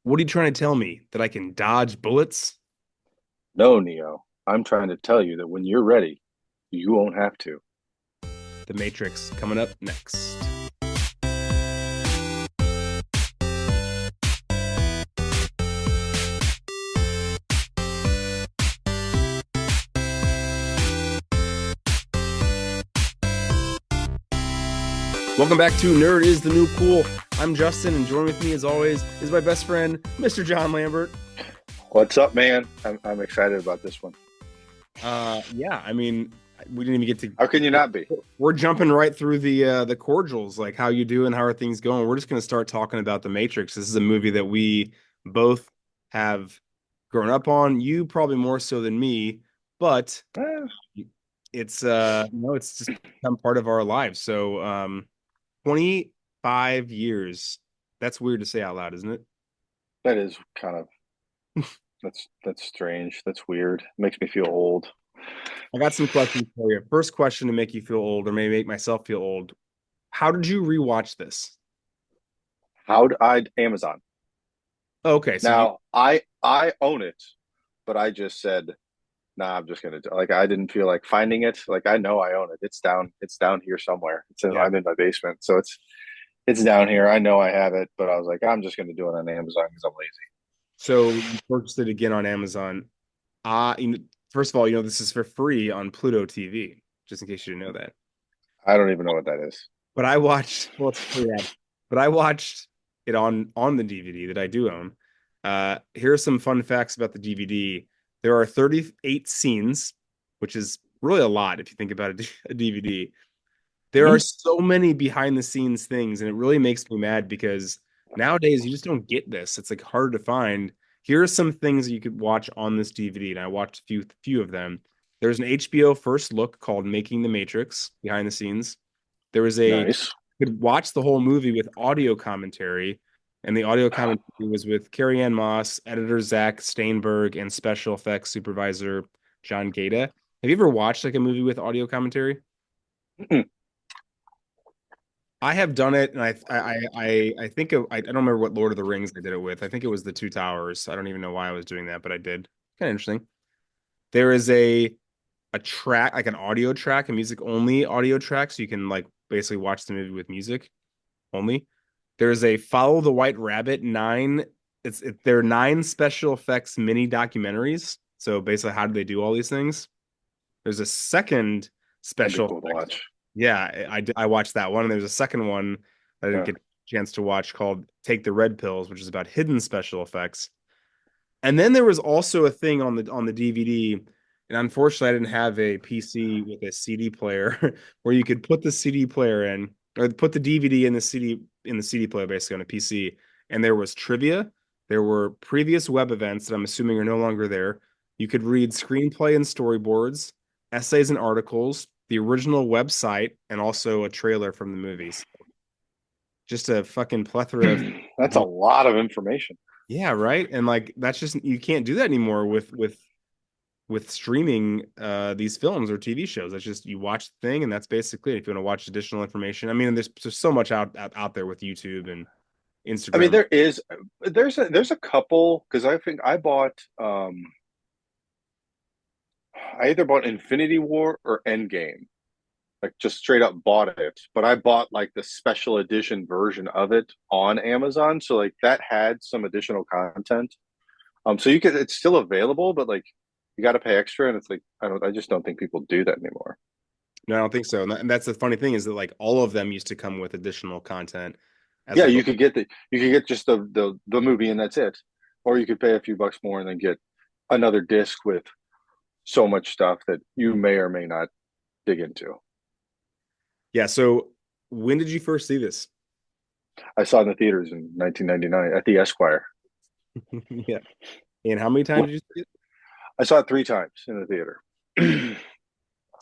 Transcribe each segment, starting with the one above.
What are you trying to tell me? That I can dodge bullets? No, Neo. I'm trying to tell you that when you're ready, you won't have to. The Matrix coming up next. Welcome back to Nerd is the New Cool. I'm Justin, and joining with me, as always, is my best friend, Mr. John Lambert. What's up, man? I'm excited about this one. Yeah, I mean, we didn't even get to. How can you not be? We're jumping right through the cordials, like how you doing, how are things going? We're just going to start talking about The Matrix. This is a movie that we both have grown up on. You probably more so than me, but Eh, it's it's just become part of our lives. So 25 years. That's weird to say out loud, isn't it? that is kind of that's strange. That's weird. Makes me feel old. I got some questions for you. First question to make you feel old, or maybe make myself feel old. How did you rewatch this? How'd I Amazon? Okay, so you Now I own it, but I just said, nah, I'm just gonna do like I didn't feel like finding it. Like I know I own it. It's down here somewhere. yeah. I'm in my basement. So it's down here. I know I have it, but I was like, I'm just gonna do it on Amazon because I'm lazy. So you purchased it again on Amazon. First of all, this is for free on Pluto TV, just in case you didn't know that. I don't even know what that is. But I watched, well, it's free ad, but I watched it on the DVD that I do own. Here are some fun facts about the DVD. There are 38 scenes, which is really a lot if you think about a DVD. There are Hmm? so many behind the scenes things, and it really makes me mad because nowadays you just don't get this. It's like hard to find. Here are some things that you could watch on this DVD, and I watched a few of them. There's an HBO first look called Making the Matrix behind the scenes. There was a Nice. you could watch the whole movie with audio commentary, and the audio commentary was with Carrie Ann Moss, editor Zach Steinberg, and special effects supervisor John Gata. Have you ever watched like a movie with audio commentary? I have done it, and I think I don't remember what Lord of the Rings I did it with. I think it was the Two Towers. I don't even know why I was doing that, but I did. Kind of interesting. There is a track, like an audio track, a music only audio track, so you can like basically watch the movie with music only. There's a Follow the White Rabbit nine. There are nine special effects mini documentaries. So basically, how do they do all these things? There's a second That'd be special cool to watch. yeah, I watched that one. And there's a second one that I didn't Yeah. get a chance to watch called Take the Red Pills, which is about hidden special effects. And then there was also a thing on the DVD, and unfortunately I didn't have a PC with a CD player where you could put the CD player in or put the DVD in the CD player basically on a PC. And there was trivia. There were previous web events that I'm assuming are no longer there. You could read screenplay and storyboards, essays and articles, the original website, and also a trailer from the movies. Just a fucking plethora of That's a lot of information. yeah, right. And like that's just you can't do that anymore with streaming these films or TV shows. That's just you watch the thing and that's basically it. If you want to watch additional information. I mean, there's just so much out there with YouTube and I mean, Instagram. there's a couple because I think I either bought Infinity War or Endgame, like just straight up bought it. But I bought like the special edition version of it on Amazon, so like that had some additional content. So it's still available, but like you got to pay extra, and it's like I just don't think people do that anymore. No, I don't think so. And that's the funny thing is that like all of them used to come with additional content as Yeah, opposed you could get just the movie and that's it, or you could pay a few bucks more and then get another disc with so much stuff that you may or may not dig into. yeah. So when did you first see this? I saw it in the theaters in 1999 at the Esquire. Yeah. And how many times did you see it? I saw it three times in the theater.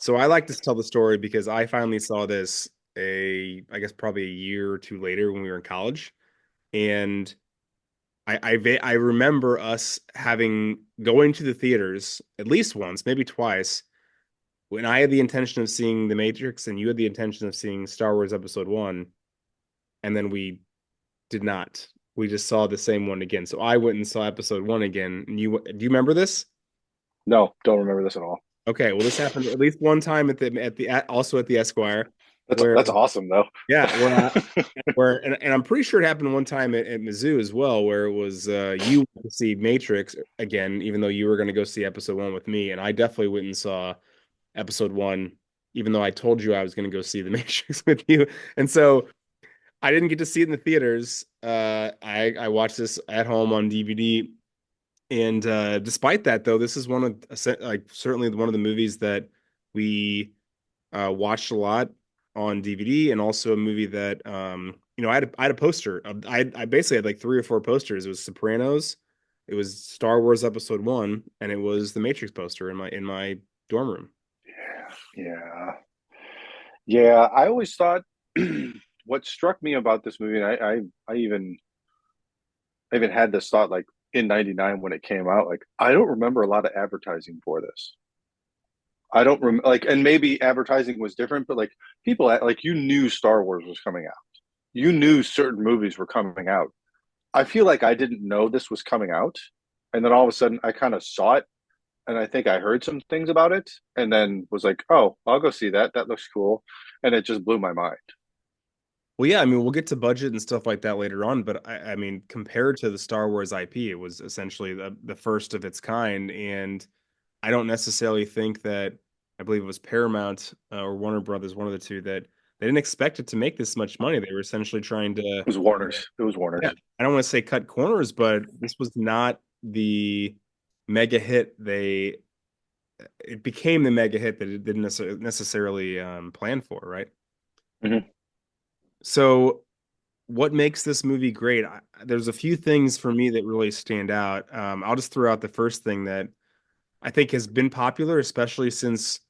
So I like to tell the story because I finally saw this I guess probably a year or two later when we were in college, and I remember us having going to the theaters at least once, maybe twice, when I had the intention of seeing The Matrix and you had the intention of seeing Star Wars Episode One, and then we did not we just saw the same one again. So I went and saw episode one again. And do you remember this? No, don't remember this at all. Okay, well, this happened at least one time also at the Esquire, where That's awesome though. yeah, and I'm pretty sure it happened one time at Mizzou as well, where it was you went to see Matrix again, even though you were going to go see episode one with me, and I definitely went and saw episode one, even though I told you I was going to go see the Matrix with you, and so I didn't get to see it in the theaters. I watched this at home on DVD, and despite that, though, this is one of like certainly one of the movies that we watched a lot on DVD, and also a movie that I had a poster. I basically had like three or four posters. It was Sopranos, it was Star Wars Episode One, and it was the Matrix poster in my dorm room. Yeah. Yeah, I always thought what struck me about this movie, and I even had this thought like in '99 when it came out, like I don't remember a lot of advertising for this. I don't rem like, and maybe advertising was different, but like like you knew Star Wars was coming out. You knew certain movies were coming out. I feel like I didn't know this was coming out, and then all of a sudden I kind of saw it, and I think I heard some things about it, and then was like, "Oh, I'll go see that. That looks cool," and it just blew my mind. Well, yeah, I mean, we'll get to budget and stuff like that later on, but I mean, compared to the Star Wars IP, it was essentially the first of its kind, and I don't necessarily think that I believe it was Paramount or Warner Brothers, one of the two, that they didn't expect it to make this much money. They were essentially trying to, It was Warner's. It was yeah, Warner's. I don't want to say cut corners, but this was not the mega hit it became the mega hit that it didn't necessarily plan for, right? Hmm. So what makes this movie great? There's a few things for me that really stand out. I'll just throw out the first thing that I think has been popular, especially since,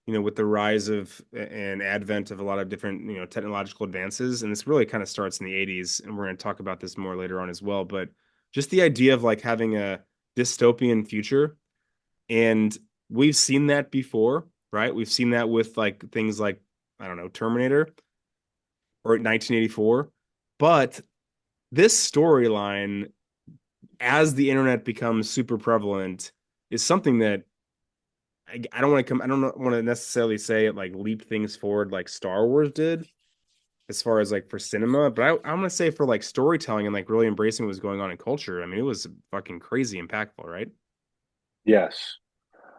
with the rise of and advent of a lot of different, technological advances. And this really kind of starts in the 80s. And we're going to talk about this more later on as well. But just the idea of like having a dystopian future. And we've seen that before, right? We've seen that with like things like, I don't know, Terminator or 1984. But this storyline, as the internet becomes super prevalent, is something that I don't want to come. I don't want to necessarily say it like leaped things forward like Star Wars did, as far as like for cinema. But I'm gonna say for like storytelling and like really embracing what was going on in culture. I mean, it was fucking crazy impactful, right? Yes.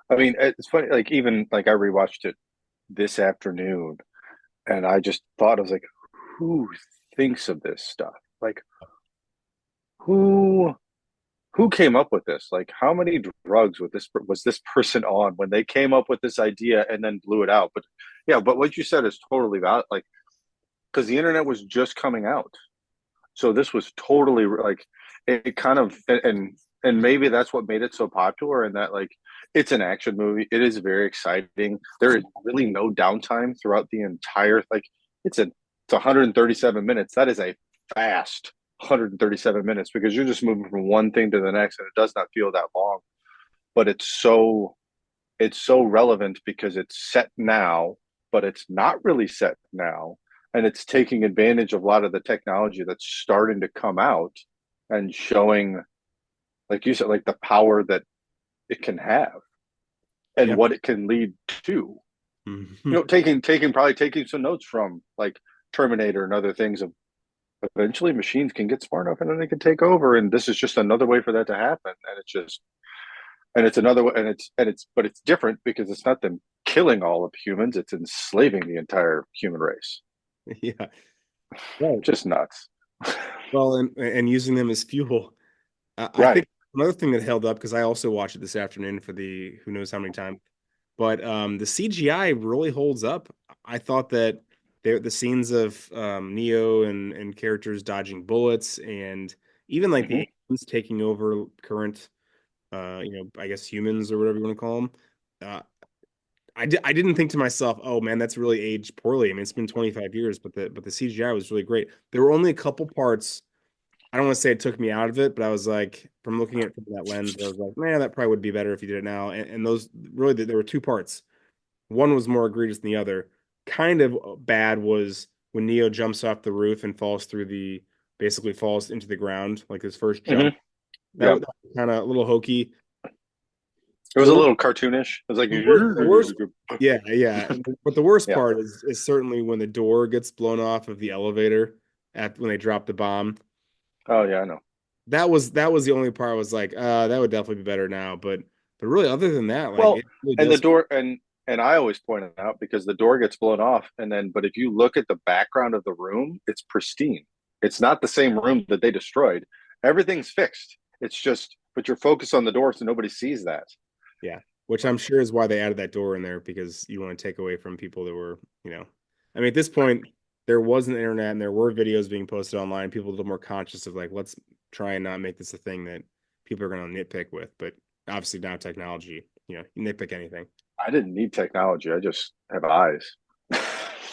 I mean, it's funny. Like even like I rewatched it this afternoon, and I just thought I was like, who thinks of this stuff? Like who who came up with this? Like how many drugs was this person on when they came up with this idea and then blew it out? But yeah, but what you said is totally valid. Like because the internet was just coming out, so this was totally like it kind of and maybe that's what made it so popular. And that like it's an action movie. It is very exciting. There is really no downtime throughout the entire like it's 137 minutes. That is a fast 137 minutes because you're just moving from one thing to the next and it does not feel that long. But it's so relevant because it's set now, but it's not really set now. And it's taking advantage of a lot of the technology that's starting to come out and showing, like you said, like the power that it can have and Yeah. what it can lead to. Mhm. Taking some notes from like Terminator and other things of eventually machines can get smart enough and then they can take over. And this is just another way for that to happen. And it's just and it's another way and it's but it's different because it's not them killing all of humans, it's enslaving the entire human race. Yeah. Right. Just nuts. Well, and using them as fuel. I Right. think another thing that held up because I also watched it this afternoon for the who knows how many times. But the CGI really holds up. I thought that the scenes of Neo and characters dodging bullets, and even like the Mm-hmm. aliens taking over current, I guess humans or whatever you want to call them. Uh, I didn't think to myself, oh man, that's really aged poorly. I mean, it's been 25 years, but the CGI was really great. There were only a couple parts. I don't want to say it took me out of it, but I was like, from looking at it from that lens, I was like, man, that probably would be better if you did it now. And those really, there were two parts. One was more egregious than the other. Kind of bad was when Neo jumps off the roof and falls through basically falls into the ground, like his first Hmm. jump. That Yeah, was kind of a little hokey. it was The a worst, little cartoonish. It was like, the worst, yeah, yeah. But the worst yeah. part is certainly when the door gets blown off of the elevator at when they drop the bomb. Oh yeah, I know. That was the only part I was like, that would definitely be better now. But really, other than that, like Well, it really and the does. door and I always point it out because the door gets blown off, and then but if you look at the background of the room, it's pristine. It's not the same room that they destroyed. Everything's fixed. It's just, but you're focused on the door, so nobody sees that. Yeah, which I'm sure is why they added that door in there because you want to take away from people that were, I mean, at this point, there was an internet and there were videos being posted online. People a little more conscious of like, let's try and not make this a thing that people are going to nitpick with. But obviously now technology, you nitpick anything. I didn't need technology. I just have eyes.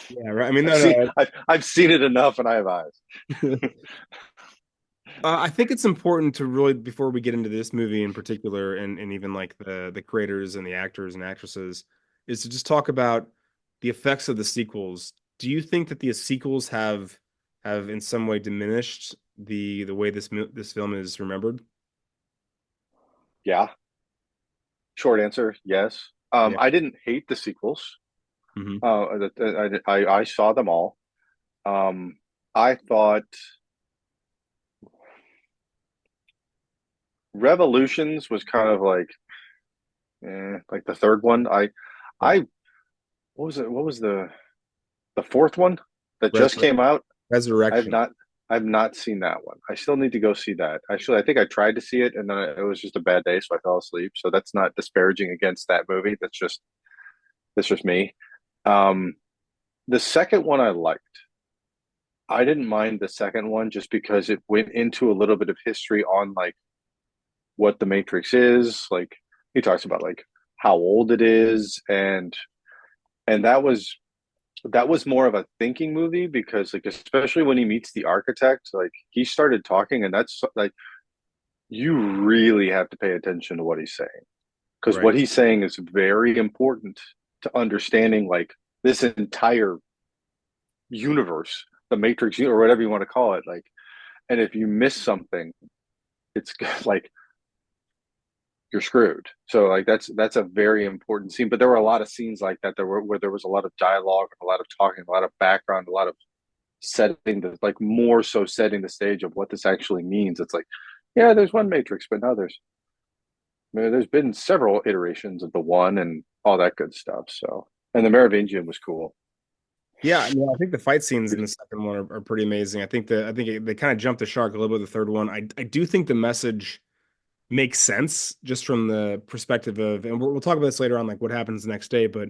Yeah, right. I mean, I've no, seen no. I've seen it enough, and I have eyes. I think it's important to really, before we get into this movie in particular, and even like the creators and the actors and actresses, is to just talk about the effects of the sequels. Do you think that the sequels have in some way diminished the way this film is remembered? Yeah. Short answer, yes. Yeah. I didn't hate the sequels. Hmm. I saw them all. Um, I thought Revolutions was kind of like the third one. Yeah. I what was it? What was the fourth one that just Resur came out? I've Resurrection. not I've not seen that one. I still need to go see that. Actually, I think I tried to see it and then it was just a bad day, so I fell asleep. So that's not disparaging against that movie. That's just me. Um, the second one I liked. I didn't mind the second one just because it went into a little bit of history on like what the Matrix is. Like he talks about like how old it is and that was more of a thinking movie because like especially when he meets the architect, like he started talking and that's like you really have to pay attention to what he's saying because Right. what he's saying is very important to understanding like this entire universe, the Matrix or whatever you want to call it. Like, and if you miss something, it's like you're screwed. So like that's a very important scene. But there were a lot of scenes like that where there was a lot of dialogue, a lot of talking, a lot of background, a lot of setting the like more so setting the stage of what this actually means. It's like, yeah, there's one Matrix, but now there's been several iterations of the one and all that good stuff. So and the Merovingian was cool. Yeah, I mean, I think the fight scenes in the second one are pretty amazing. They kind of jumped the shark a little bit with the third one. I do think the message makes sense just from the perspective of, and we'll talk about this later on, like what happens the next day, but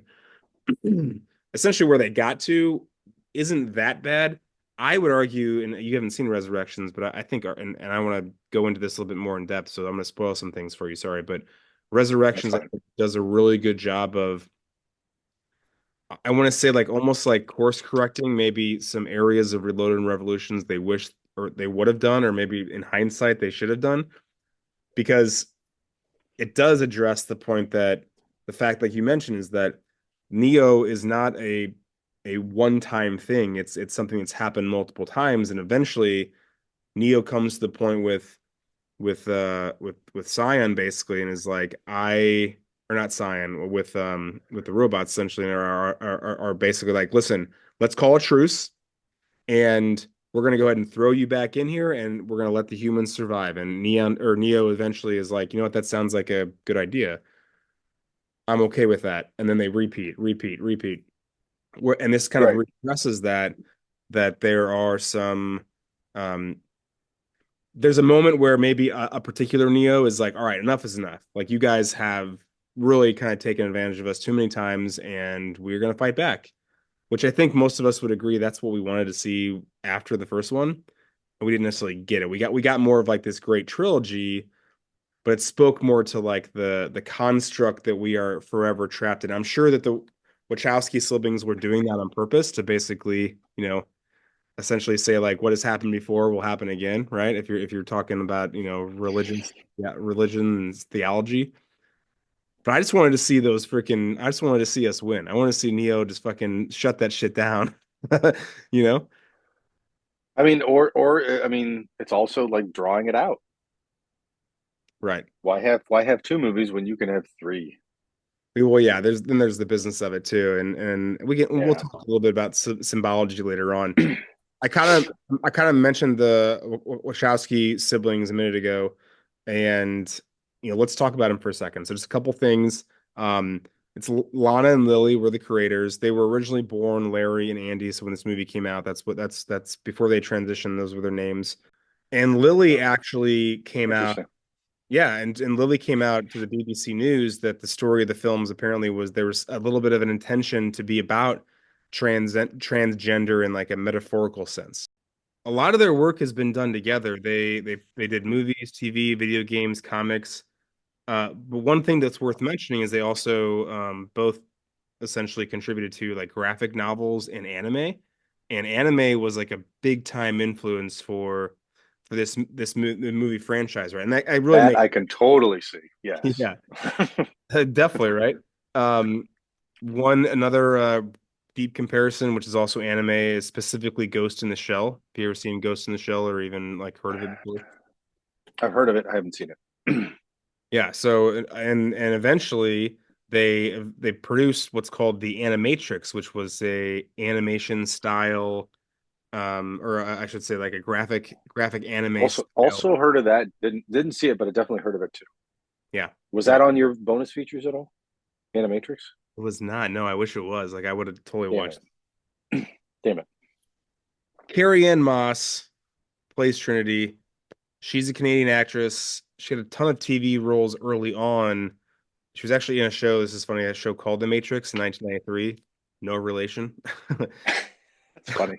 essentially where they got to isn't that bad. I would argue, and you haven't seen Resurrections, but I think, and I want to go into this a little bit more in depth, so I'm going to spoil some things for you. Sorry, but That's Resurrections I fine. think, does a really good job of, I want to say, like almost like course correcting maybe some areas of Reloaded and Revolutions they wish or they would have done, or maybe in hindsight they should have done, because it does address the point that the fact, like you mentioned, is that Neo is not a one-time thing. It's something that's happened multiple times, and eventually Neo comes to the point with Scion basically, and is like, I or not Scion with the robots essentially, and are basically like, listen, let's call a truce, and we're gonna go ahead and throw you back in here, and we're gonna let the humans survive. And Neo eventually is like, you know what, that sounds like a good idea. I'm okay with that. And then they repeat, repeat, repeat. And this kind of Right. represses that there are some um there's a moment where maybe a particular Neo is like, all right, enough is enough. Like you guys have really kind of taken advantage of us too many times, and we're gonna fight back. Which I think most of us would agree that's what we wanted to see after the first one. And we didn't necessarily get it. We got more of like this great trilogy, but it spoke more to like the construct that we are forever trapped in. I'm sure that the Wachowski siblings were doing that on purpose to basically, essentially say like what has happened before will happen again, right? If you're talking about, religion and theology. But I just wanted to see us win. I want to see Neo just fucking shut that shit down. You know? or I mean, it's also like drawing it out. Right. Why have two movies when you can have three? Well, yeah, there's the business of it too, and we'll Yeah. talk a little bit about symbology later on. I kind of mentioned the Wachowski siblings a minute ago, and let's talk about them for a second. So just a couple things. Um, it's Lana and Lily were the creators. They were originally born Larry and Andy. So when this movie came out, that's before they transitioned. Those were their names. And Lily Oh, actually came out. interesting. Yeah, and Lily came out to the BBC News that the story of the films apparently was there was a little bit of an intention to be about transgender in like a metaphorical sense. A lot of their work has been done together. They did movies, TV, video games, comics. But one thing that's worth mentioning is they also both essentially contributed to like graphic novels and anime. And anime was like a big time influence for the movie franchise, right? And that I really That make I can totally see. Yes. yeah, definitely right. Um, one another deep comparison, which is also anime, is specifically Ghost in the Shell. Have you ever seen Ghost in the Shell or even like heard of it before? I've heard of it. I haven't seen it. Yeah, so and eventually they produced what's called the Animatrix, which was a animation style or I should say like a graphic anime style. Also heard of that. Didn't see it, but I definitely heard of it too. Yeah. Was Yeah. that on your bonus features at all? Animatrix? It was not. No, I wish it was. Like I would have totally Damn watched. it. Damn it. Carrie Ann Moss plays Trinity. She's a Canadian actress. She had a ton of TV roles early on. She was actually in a show. This is funny. A show called The Matrix in 1993. No relation. That's funny.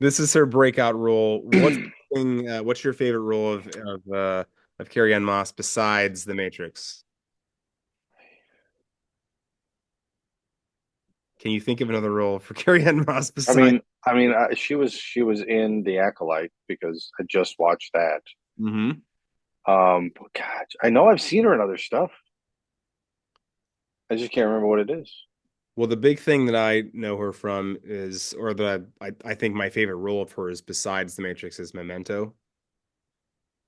This is her breakout role. What's your favorite role of Carrie Ann Moss besides The Matrix? Can you think of another role for Carrie Ann Moss I besides? mean, she was in The Acolyte because I just watched that. Hmm. But God, I know I've seen her in other stuff. I just can't remember what it is. Well, the big thing that I know her from is, or that I think my favorite role of hers besides The Matrix is Memento.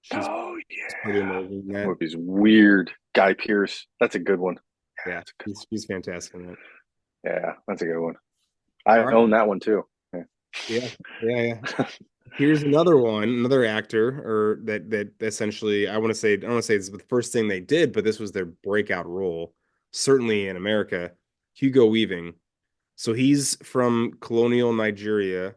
She's Oh pretty yeah, amazing in that that. movie's weird. Guy Pearce, that's a good one. Yeah, Yeah, that's a good she's fantastic in that. one. Yeah, that's a good one. All I right. own that one too. Yeah. Yeah, yeah, yeah. Here's another one, another actor, or that essentially I don't want to say this was the first thing they did, but this was their breakout role, certainly in America. Hugo Weaving. So he's from colonial Nigeria.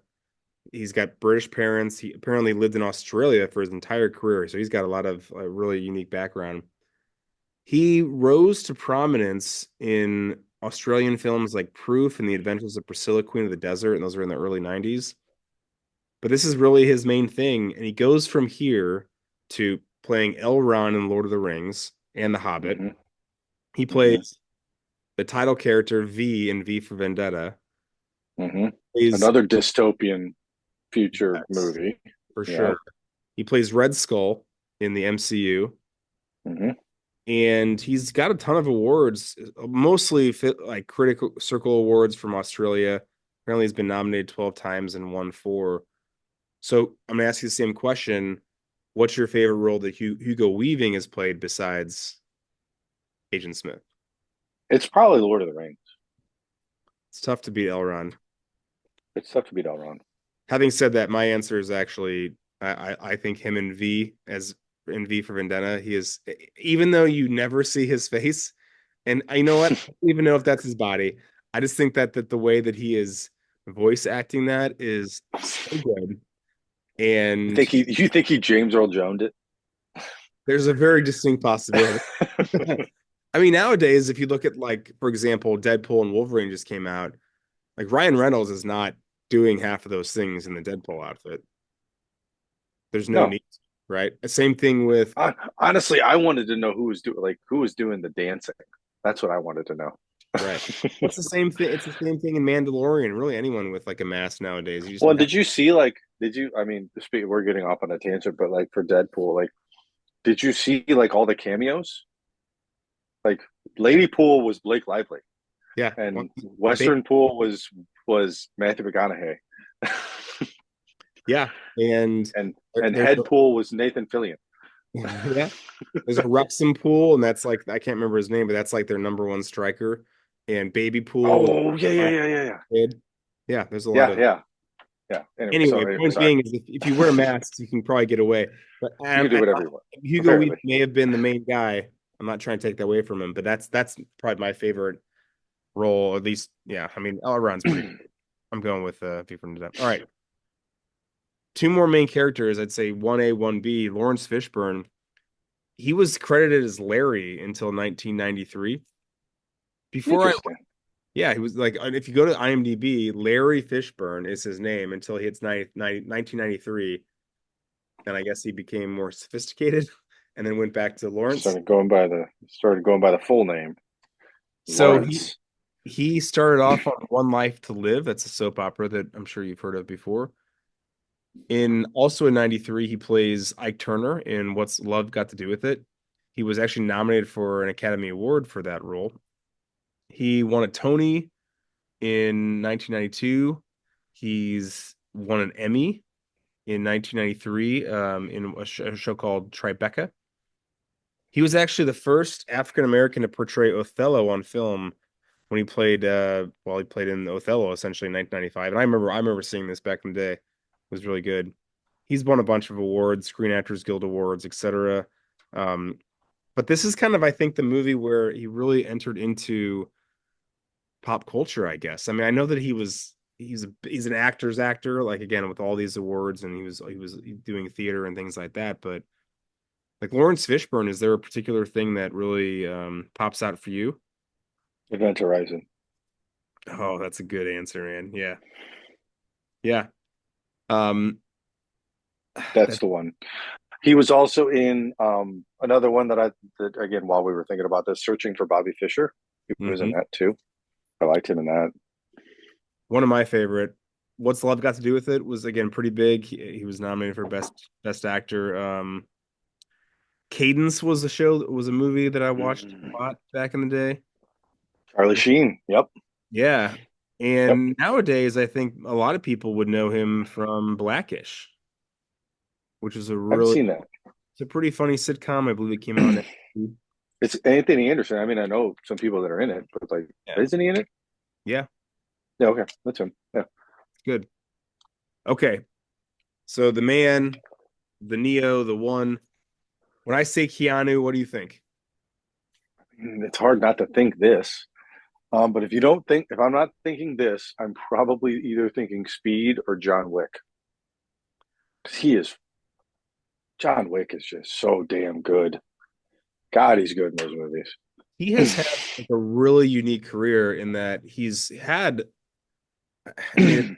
He's got British parents. He apparently lived in Australia for his entire career, so he's got a lot of really unique background. He rose to prominence in Australian films like Proof and The Adventures of Priscilla, Queen of the Desert, and those were in the early 90s. But this is really his main thing, and he goes from here to playing Elrond in Lord of the Rings and The Hobbit. Hmm. He Hmm. plays the title character V in V for Vendetta. Hmm. Plays Another dystopian future yes, movie. for Yeah. sure. He plays Red Skull in the MCU, Hmm. and he's got a ton of awards, mostly like critical circle awards from Australia. Apparently, he's been nominated 12 times and won four. So I'm gonna ask you the same question. What's your favorite role that Hugo Weaving has played besides Agent Smith? It's probably Lord of the Rings. It's tough to beat Elrond. It's tough to beat Elrond. Having said that, my answer is actually I think him in V as in V for Vendetta. He is even though you never see his face, and I know what I don't even know if that's his body. I just think that the way that he is voice acting that is so good. And You think he James Earl Jones it? there's a very distinct possibility. I mean, nowadays, if you look at like, for example, Deadpool and Wolverine just came out, like Ryan Reynolds is not doing half of those things in the Deadpool outfit. There's no No. need, right? Same thing with Honestly, I wanted to know who was doing the dancing. That's what I wanted to know. right. What's the same thing? It's the same thing in Mandalorian. Really, anyone with like a mask nowadays, you just Well, have, did you see did you I mean, we're getting off on a tangent, but like for Deadpool, like did you see like all the cameos? Like Lady Pool was Blake Lively yeah. and They Western Pool was Matthew McConaughey. Yeah, and And there's head pool was Nathan Fillion. yeah, there's a Wrexham Pool, and that's like I can't remember his name, but that's like their number one striker. And Baby Pool was Oh yeah, yeah, yeah, yeah, yeah, kid. Yeah, there's a lot yeah, of yeah, yeah. anyway. Point Sorry. being is if you wear masks, you can probably get away. But You can do I whatever you want, Hugo Weaving apparently. may have been the main guy. I'm not trying to take that away from him, but that's probably my favorite role. At least, yeah. I mean, Elrond's pretty. I'm going with View from the Dead. All right, two more main characters. I'd say one A, one B. Lawrence Fishburne. He was credited as Larry until 1993. Before I, Interesting. yeah, he was like, if you go to IMDb, Larry Fishburne is his name until he hits 1993. Then I guess he became more sophisticated and then went back to Lawrence. Started going by the full name, So Lawrence. he started off on One Life to Live. That's a soap opera that I'm sure you've heard of before. In 93, he plays Ike Turner in What's Love Got to Do with It. He was actually nominated for an Academy Award for that role. He won a Tony in 1992. He's won an Emmy in 1993 in a show called Tribeca. He was actually the first African American to portray Othello on film when he played he played in Othello essentially in 1995. And I remember seeing this back in the day. It was really good. He's won a bunch of awards, Screen Actors Guild Awards, etc. Um, but this is kind of, I think, the movie where he really entered into pop culture, I guess. I mean, I know that he's an actor's actor, like again with all these awards, and he was doing theater and things like that. But like Lawrence Fishburne, is there a particular thing that really pops out for you? Event Horizon. Oh, that's a good answer, man. Yeah, yeah. Um, That's that, the one. He was also in another one that again while we were thinking about this, Searching for Bobby Fischer. He was in mhm. that too. I liked him in that. One of my favorite. What's Love Got to Do with It was again pretty big. He was nominated for best actor. Cadence was a movie that I watched a lot back in the day. Charlie Sheen. Yep. Yeah. Yep. And nowadays, I think a lot of people would know him from Blackish, which is I haven't seen that. it's a pretty funny sitcom. I believe it came out on. It's Anthony Anderson. I mean, I know some people that are in it, but like, Yeah. isn't he in it? Yeah. Yeah, okay. That's him. Yeah. Good. Okay. So the man, the Neo, the one. When I say Keanu, what do you think? It's hard not to think this. But if I'm not thinking this, I'm probably either thinking Speed or John Wick. Because John Wick is just so damn good. God, he's good in those movies. He has had like a really unique career in that he's had, I mean,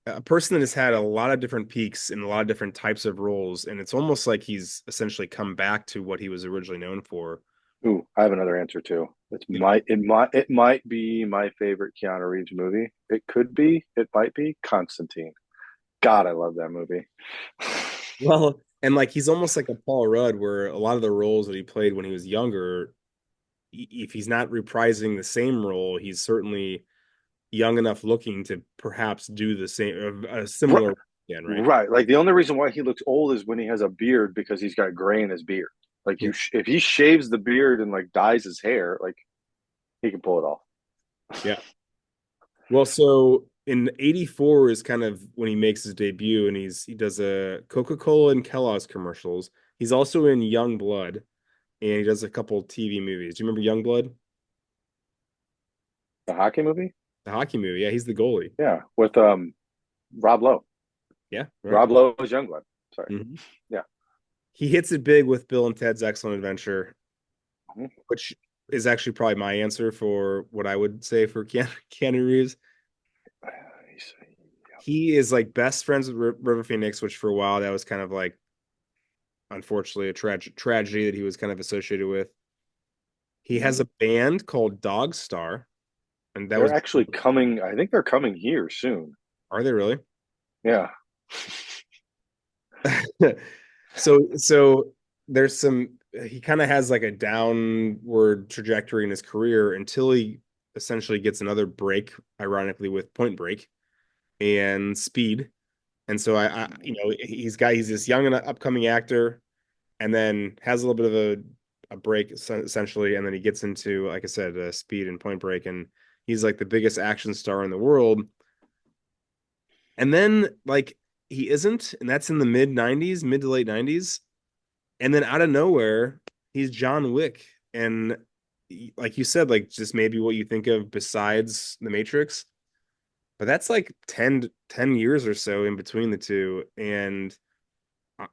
a person that has had a lot of different peaks in a lot of different types of roles, and it's almost like he's essentially come back to what he was originally known for. Ooh, I have another answer too. It might be my favorite Keanu Reeves movie. It could be. It might be Constantine. God, I love that movie. Well, and like he's almost like a Paul Rudd, where a lot of the roles that he played when he was younger, if he's not reprising the same role, he's certainly young enough looking to perhaps do the same, a similar again, right? Right. Like the only reason why he looks old is when he has a beard because he's got gray in his beard. Like Yeah. if he shaves the beard and like dyes his hair, like he can pull it off. Yeah. Well, so in '84 is kind of when he makes his debut, and he does a Coca-Cola and Kellogg's commercials. He's also in Young Blood, and he does a couple TV movies. Do you remember Young Blood, The hockey movie? the hockey movie? Yeah, he's the goalie. Yeah, with Rob Lowe. Yeah, right. Rob Lowe is Youngblood. Sorry. Mhm. Yeah. He hits it big with Bill and Ted's Excellent Adventure, Mhm. which is actually probably my answer for what I would say for Keanu Reeves. He is like best friends with River Phoenix, which for a while that was kind of like unfortunately a tragedy that he was kind of associated with. He has Mhm. a band called Dog Star, and that They're was actually coming. I think they're coming here soon. are they really? Yeah. So there's some he kind of has like a downward trajectory in his career until he essentially gets another break, ironically with Point Break and Speed. And so he's this young and upcoming actor, and then has a little bit of a break essentially, and then he gets into, like I said, Speed and Point Break, and he's like the biggest action star in the world. And then like he isn't, and that's in the mid '90s, mid to late '90s, and then out of nowhere, he's John Wick, and like you said, like just maybe what you think of besides The Matrix, but that's like 10 years or so in between the two, and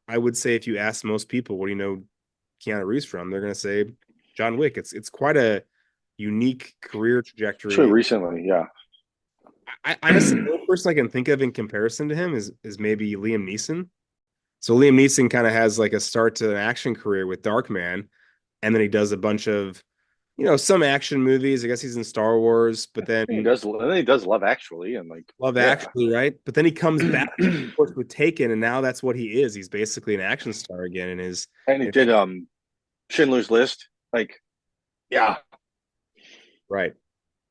I would say if you ask most people, what do you know Keanu Reeves from? They're going to say John Wick. It's quite a unique career Especially trajectory. recently, yeah. I honestly, the only person I can think of in comparison to him is maybe Liam Neeson. So Liam Neeson kind of has like a start to an action career with Darkman, and then he does a bunch of, some action movies. I guess he's in Star Wars, but then He does Love Actually, and like, Love yeah. Actually, right? But then he comes back, of course, with Taken, and now that's what he is. He's basically an action star again in his. And he did Schindler's List. Like, yeah, Right.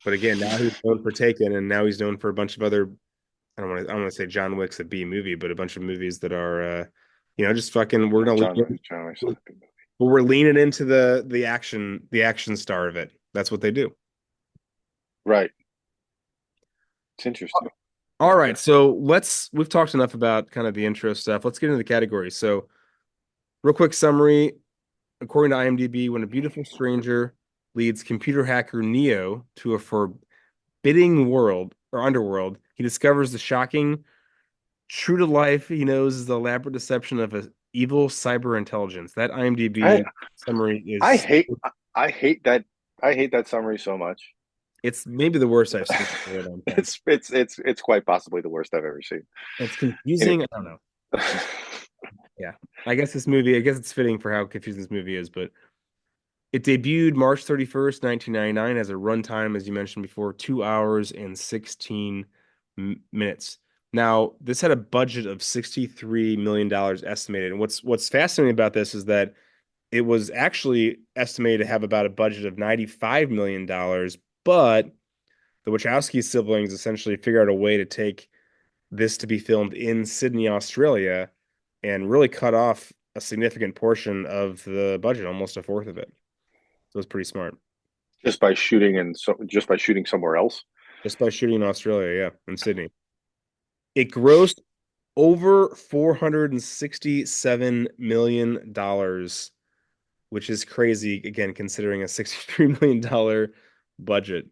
But again, now he's known for Taken, and now he's known for a bunch of other. I don't want to say John Wick's a B movie, but a bunch of movies that are, just fucking. We're gonna John Wick's lean, not a good movie. but we're leaning into the action star of it. That's what they do. Right. It's interesting. All right, so we've talked enough about kind of the intro stuff. Let's get into the categories. So, real quick summary. According to IMDb, when a beautiful stranger leads computer hacker Neo to a forbidding world or underworld, he discovers the shocking, true to life he knows is the elaborate deception of an evil cyber intelligence. That I IMDb summary I is hate I hate that I hate that summary so much. it's maybe the worst I've seen in a really long time. It's quite possibly the worst I've ever seen. It's Anyway. confusing. I don't know. Yeah. I guess it's fitting for how confusing this movie is, but it debuted March 31st, 1999 as a runtime, as you mentioned before, 2 hours and 16 minutes. Now, this had a budget of $63 million estimated. And what's fascinating about this is that it was actually estimated to have about a budget of $95 million, but the Wachowski siblings essentially figured out a way to take this to be filmed in Sydney, Australia, and really cut off a significant portion of the budget, almost a fourth of it. So it's pretty smart. Just by shooting somewhere else. Just by shooting in Australia, yeah, in Sydney. It grossed over $467 million, which is crazy, again, considering a $63 million budget.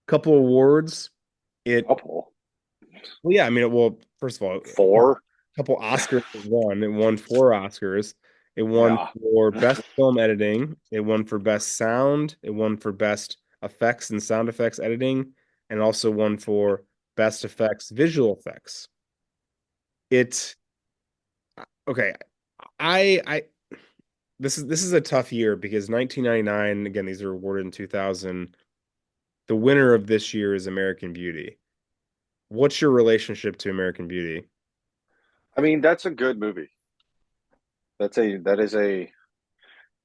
Couple awards. It, Couple. well, yeah, I mean, well, first of all, Four. couple Oscars it won. It won 4 Oscars. It won Yeah. for best film editing. It won for best sound. It won for best effects and sound effects editing, and also won for best effects visual effects. It okay. I this is a tough year because 1999, again, these are awarded in 2000. The winner of this year is American Beauty. What's your relationship to American Beauty? I mean, that's a good movie. That's a that is a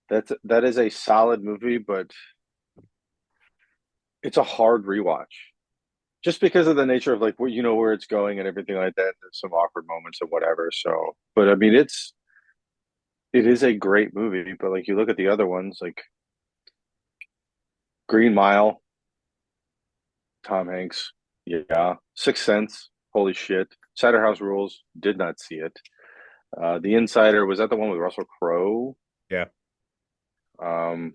that is a solid movie, but it's a hard rewatch. Just because of the nature of like where you know where it's going and everything like that. There's some awkward moments and whatever. So, but I mean, it is a great movie. But like you look at the other ones, like Green Mile, Tom Hanks, yeah, Sixth Sense, holy shit, Cider House Rules, did not see it. The Insider, was that the one with Russell Crowe? Yeah. Um,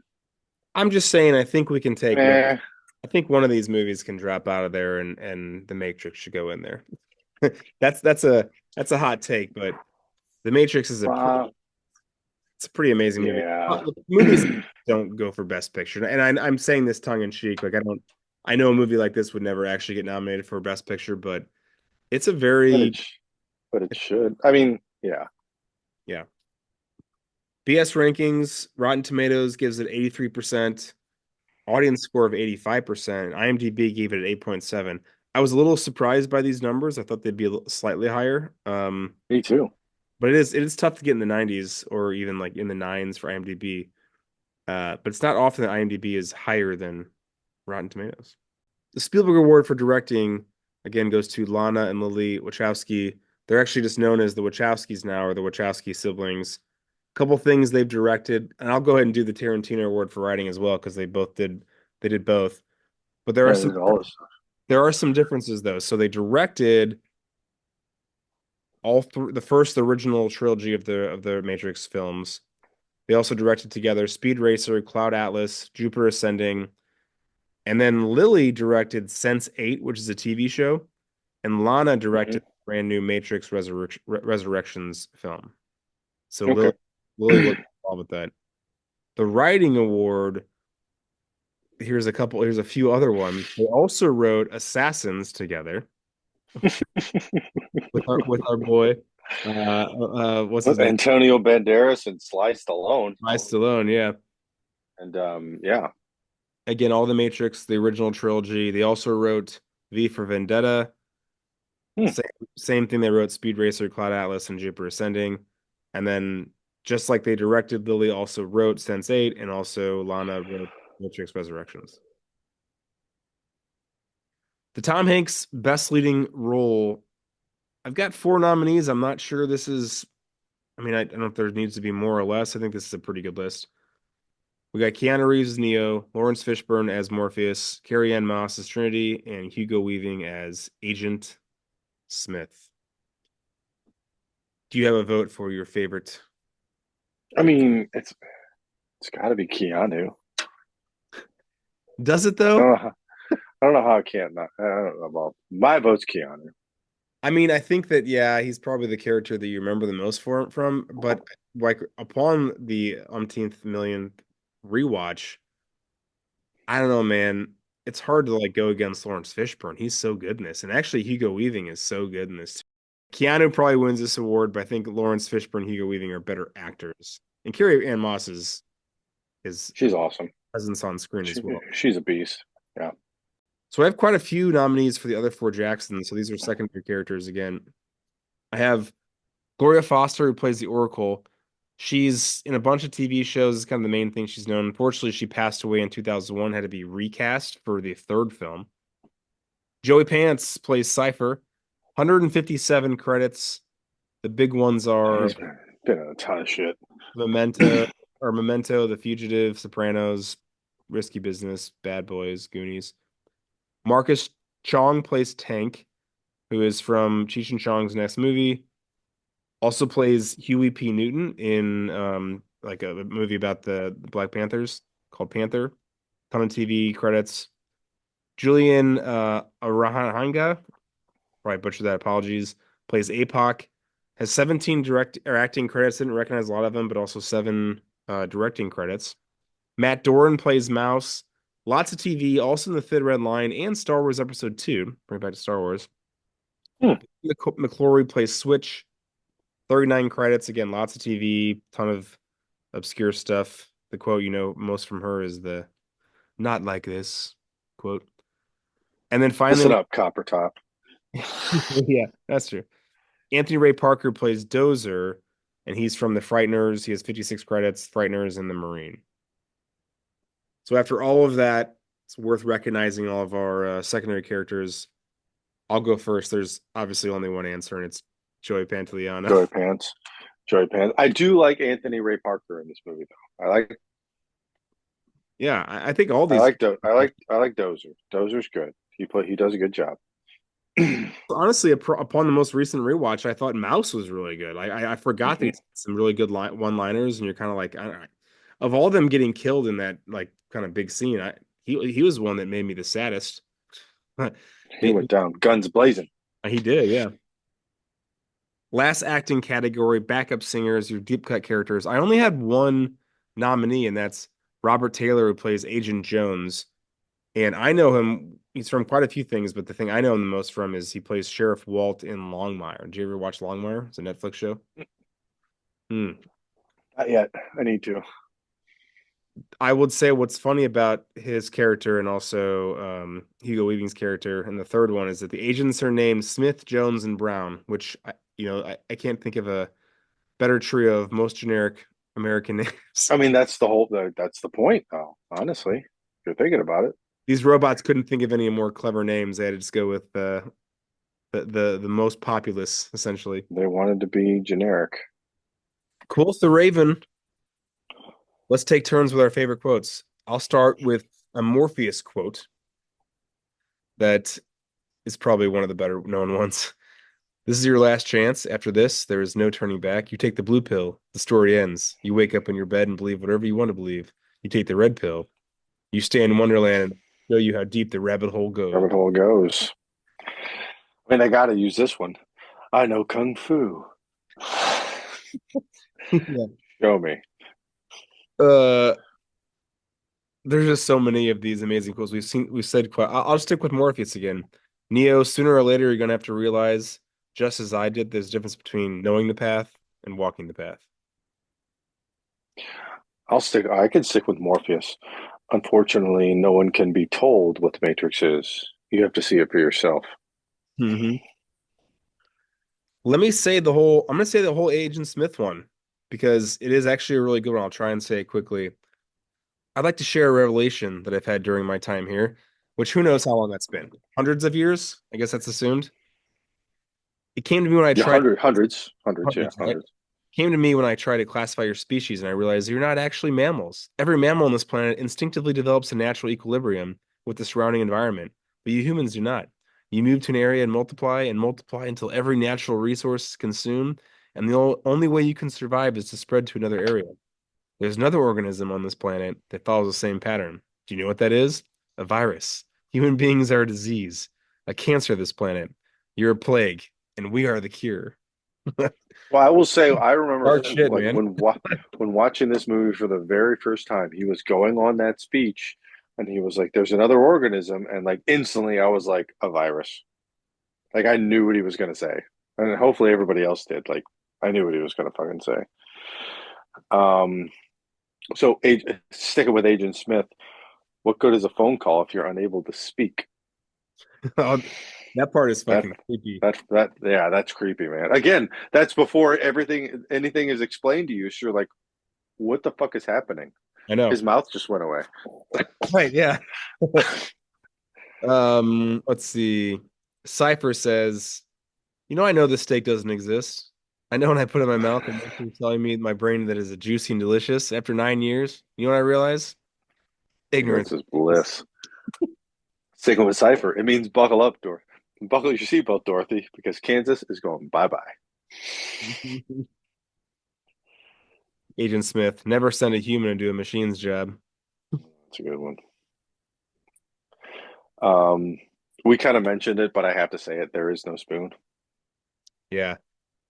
I'm just saying I think we can take one. eh, I think one of these movies can drop out of there and The Matrix should go in there. That's a hot take, but The Matrix is uh, it's a pretty amazing movie. yeah. Movies don't go for Best Picture, and I'm saying this tongue in cheek. Like I know a movie like this would never actually get nominated for Best Picture, but it's a but very but it should. I mean, yeah. yeah. BS rankings, Rotten Tomatoes gives it 83%, audience score of 85%. IMDb gave it an 8.7. I was a little surprised by these numbers. I thought they'd be slightly higher. Me too. But it is tough to get in the 90s or even like in the nines for IMDb. But it's not often that IMDb is higher than Rotten Tomatoes. The Spielberg Award for directing again goes to Lana and Lily Wachowski. They're actually just known as the Wachowskis now, or the Wachowski siblings. A couple things they've directed, and I'll go ahead and do the Tarantino award for writing as well because they did both. But Yeah, there's all this stuff. there are some differences though. So they directed all three the original trilogy of the Matrix films. They also directed together Speed Racer, Cloud Atlas, Jupiter Ascending, and then Lily directed Sense 8, which is a TV show, and Lana Hmm. directed the brand new Matrix Resurrections film. So Okay. Lily was involved with that. The writing award, here's a few other ones. They also wrote Assassins together with our boy what's his name? Antonio Banderas and Sly Stallone, Sly Stallone, yeah. and yeah. Again, all the Matrix, the original trilogy. They also wrote V for Vendetta. Hmm. Same, same thing they wrote Speed Racer, Cloud Atlas, and Jupiter Ascending. And then just like they directed, Lily also wrote Sense 8 and also Lana wrote Matrix Resurrections. The Tom Hanks best leading role. I've got four nominees. I'm not sure this is, I don't know if there needs to be more or less. I think this is a pretty good list. We got Keanu Reeves as Neo, Lawrence Fishburne as Morpheus, Carrie Ann Moss as Trinity, and Hugo Weaving as Agent Smith. Do you have a vote for your favorite I actor? mean, it's got to be Keanu. Does it I don't though? know how, I don't know how I can't not. I don't know. Well, my vote's Keanu. I think that yeah, he's probably the character that you remember the most from, but like upon the umpteenth millionth rewatch, I don't know, man. It's hard to like go against Lawrence Fishburne. He's so good in this. And actually Hugo Weaving is so good in this. Keanu probably wins this award, but I think Lawrence Fishburne and Hugo Weaving are better actors. And Carrie Ann Moss is She's awesome. presence on screen as She, well. she's a beast. Yeah. So I have quite a few nominees for the other four Jacksons. So these are secondary characters again. I have Gloria Foster, who plays the Oracle. She's in a bunch of TV shows. It's kind of the main thing she's known. Unfortunately, she passed away in 2001, had to be recast for the third film. Joey Pants plays Cypher. 157 credits. The big ones are He's been in a ton of shit. Memento, The Fugitive, Sopranos, Risky Business, Bad Boys, Goonies. Marcus Chong plays Tank, who is from Cheech and Chong's next movie. Also plays Huey P. Newton in like a movie about the Black Panthers called Panther. Ton of TV credits. Julian Arahanga, probably butchered that, apologies, plays APOC. Has 17 direct or acting credits. Didn't recognize a lot of them, but also seven directing credits. Matt Doran plays Mouse. Lots of TV, also in the Thin Red Line and Star Wars Episode 2. Bring it back to Star Wars. Hmm. McClory plays Switch. 39 credits. Again, lots of TV, ton of obscure stuff. The quote you know most from her is the "not like this" quote. And then Listen finally, up, Copper Top. yeah, that's true. Anthony Ray Parker plays Dozer, and he's from the Frighteners. He has 56 credits, Frighteners, and the Marine. So after all of that, it's worth recognizing all of our secondary characters. I'll go first. There's obviously only one answer, and it's Joey Pantoliano. Joey Pants. Joey Pants. I do like Anthony Ray Parker in this movie, though. Yeah, I think all these. I like Dozer. Dozer's good. He does a good job. Honestly, upon the most recent rewatch, I thought Mouse was really good. I forgot that Hmm. he's some really good one-liners, and you're kind of like, of all them getting killed in that like kind of big scene, he was one that made me the saddest. He went down guns blazing. He did, yeah. Last acting category, backup singers, your deep cut characters. I only had one nominee, and that's Robert Taylor, who plays Agent Jones. And I know him, he's from quite a few things, but the thing I know him the most from is he plays Sheriff Walt in Longmire. Did you ever watch Longmire? It's a Netflix show. Hmm. Not yet. I need to. I would say what's funny about his character and also Hugo Weaving's character and the third one is that the agents are named Smith, Jones, and Brown, which I can't think of a better trio of most generic American names. I mean, that's the point, though. Honestly, if you're thinking about it. These robots couldn't think of any more clever names. They had to just go with the the most populous, essentially. They wanted to be generic. Cool. The Raven. Let's take turns with our favorite quotes. I'll start with a Morpheus quote that is probably one of the better known ones. This is your last chance. After this, there is no turning back. You take the blue pill, the story ends. You wake up in your bed and believe whatever you want to believe. You take the red pill. You stay in Wonderland and show you how deep the rabbit hole goes. Rabbit hole goes. I mean, I got to use this one. I know kung fu. Yeah. Show me. Uh, there's just so many of these amazing quotes we've said quite. I'll stick with Morpheus again. Neo, sooner or later, you're gonna have to realize, just as I did, there's a difference between knowing the path and walking the path. I can stick with Morpheus. Unfortunately, no one can be told what the Matrix is. You have to see it for yourself. Hmm. I'm gonna say the whole Agent Smith one because it is actually a really good one. I'll try and say it quickly. I'd like to share a revelation that I've had during my time here, which who knows how long that's been? Hundreds of years? I guess that's assumed. It came to me when I Yeah, tried hundreds, yeah, hundreds, right? hundreds. Came to me when I tried to classify your species, and I realized you're not actually mammals. Every mammal on this planet instinctively develops a natural equilibrium with the surrounding environment, but you humans do not. You move to an area and multiply until every natural resource is consumed, and the only way you can survive is to spread to another area. There's another organism on this planet that follows the same pattern. Do you know what that is? A virus. Human beings are a disease, a cancer of this planet. You're a plague, and we are the cure. Well, I will say, I remember Hard shit, like man. when watching this movie for the very first time, he was going on that speech, and he was like, "There's another organism," and like instantly, I was like, "A virus." Like I knew what he was going to say, and hopefully everybody else did. Like I knew what he was going to fucking say. Um, so sticking with Agent Smith, what good is a phone call if you're unable to speak? That part is That fucking creepy. that yeah, that's creepy, man. Again, that's before anything is explained to you. So you're like, what the fuck is happening? I know. His mouth just went away. Right, yeah. Let's see. Cypher says, I know this steak doesn't exist. I know when I put it in my mouth, I'm actually telling me my brain that is a juicy and delicious. After 9 years, you know what I realize? Ignorance Ignorance. is bliss. Sticking with Cypher, it means buckle up, Dorothy. Buckle your seatbelt, Dorothy, because Kansas is going bye bye. Agent Smith, never send a human to do a machine's job. That's a good one. Um, we kind of mentioned it, but I have to say it. There is no spoon. Yeah.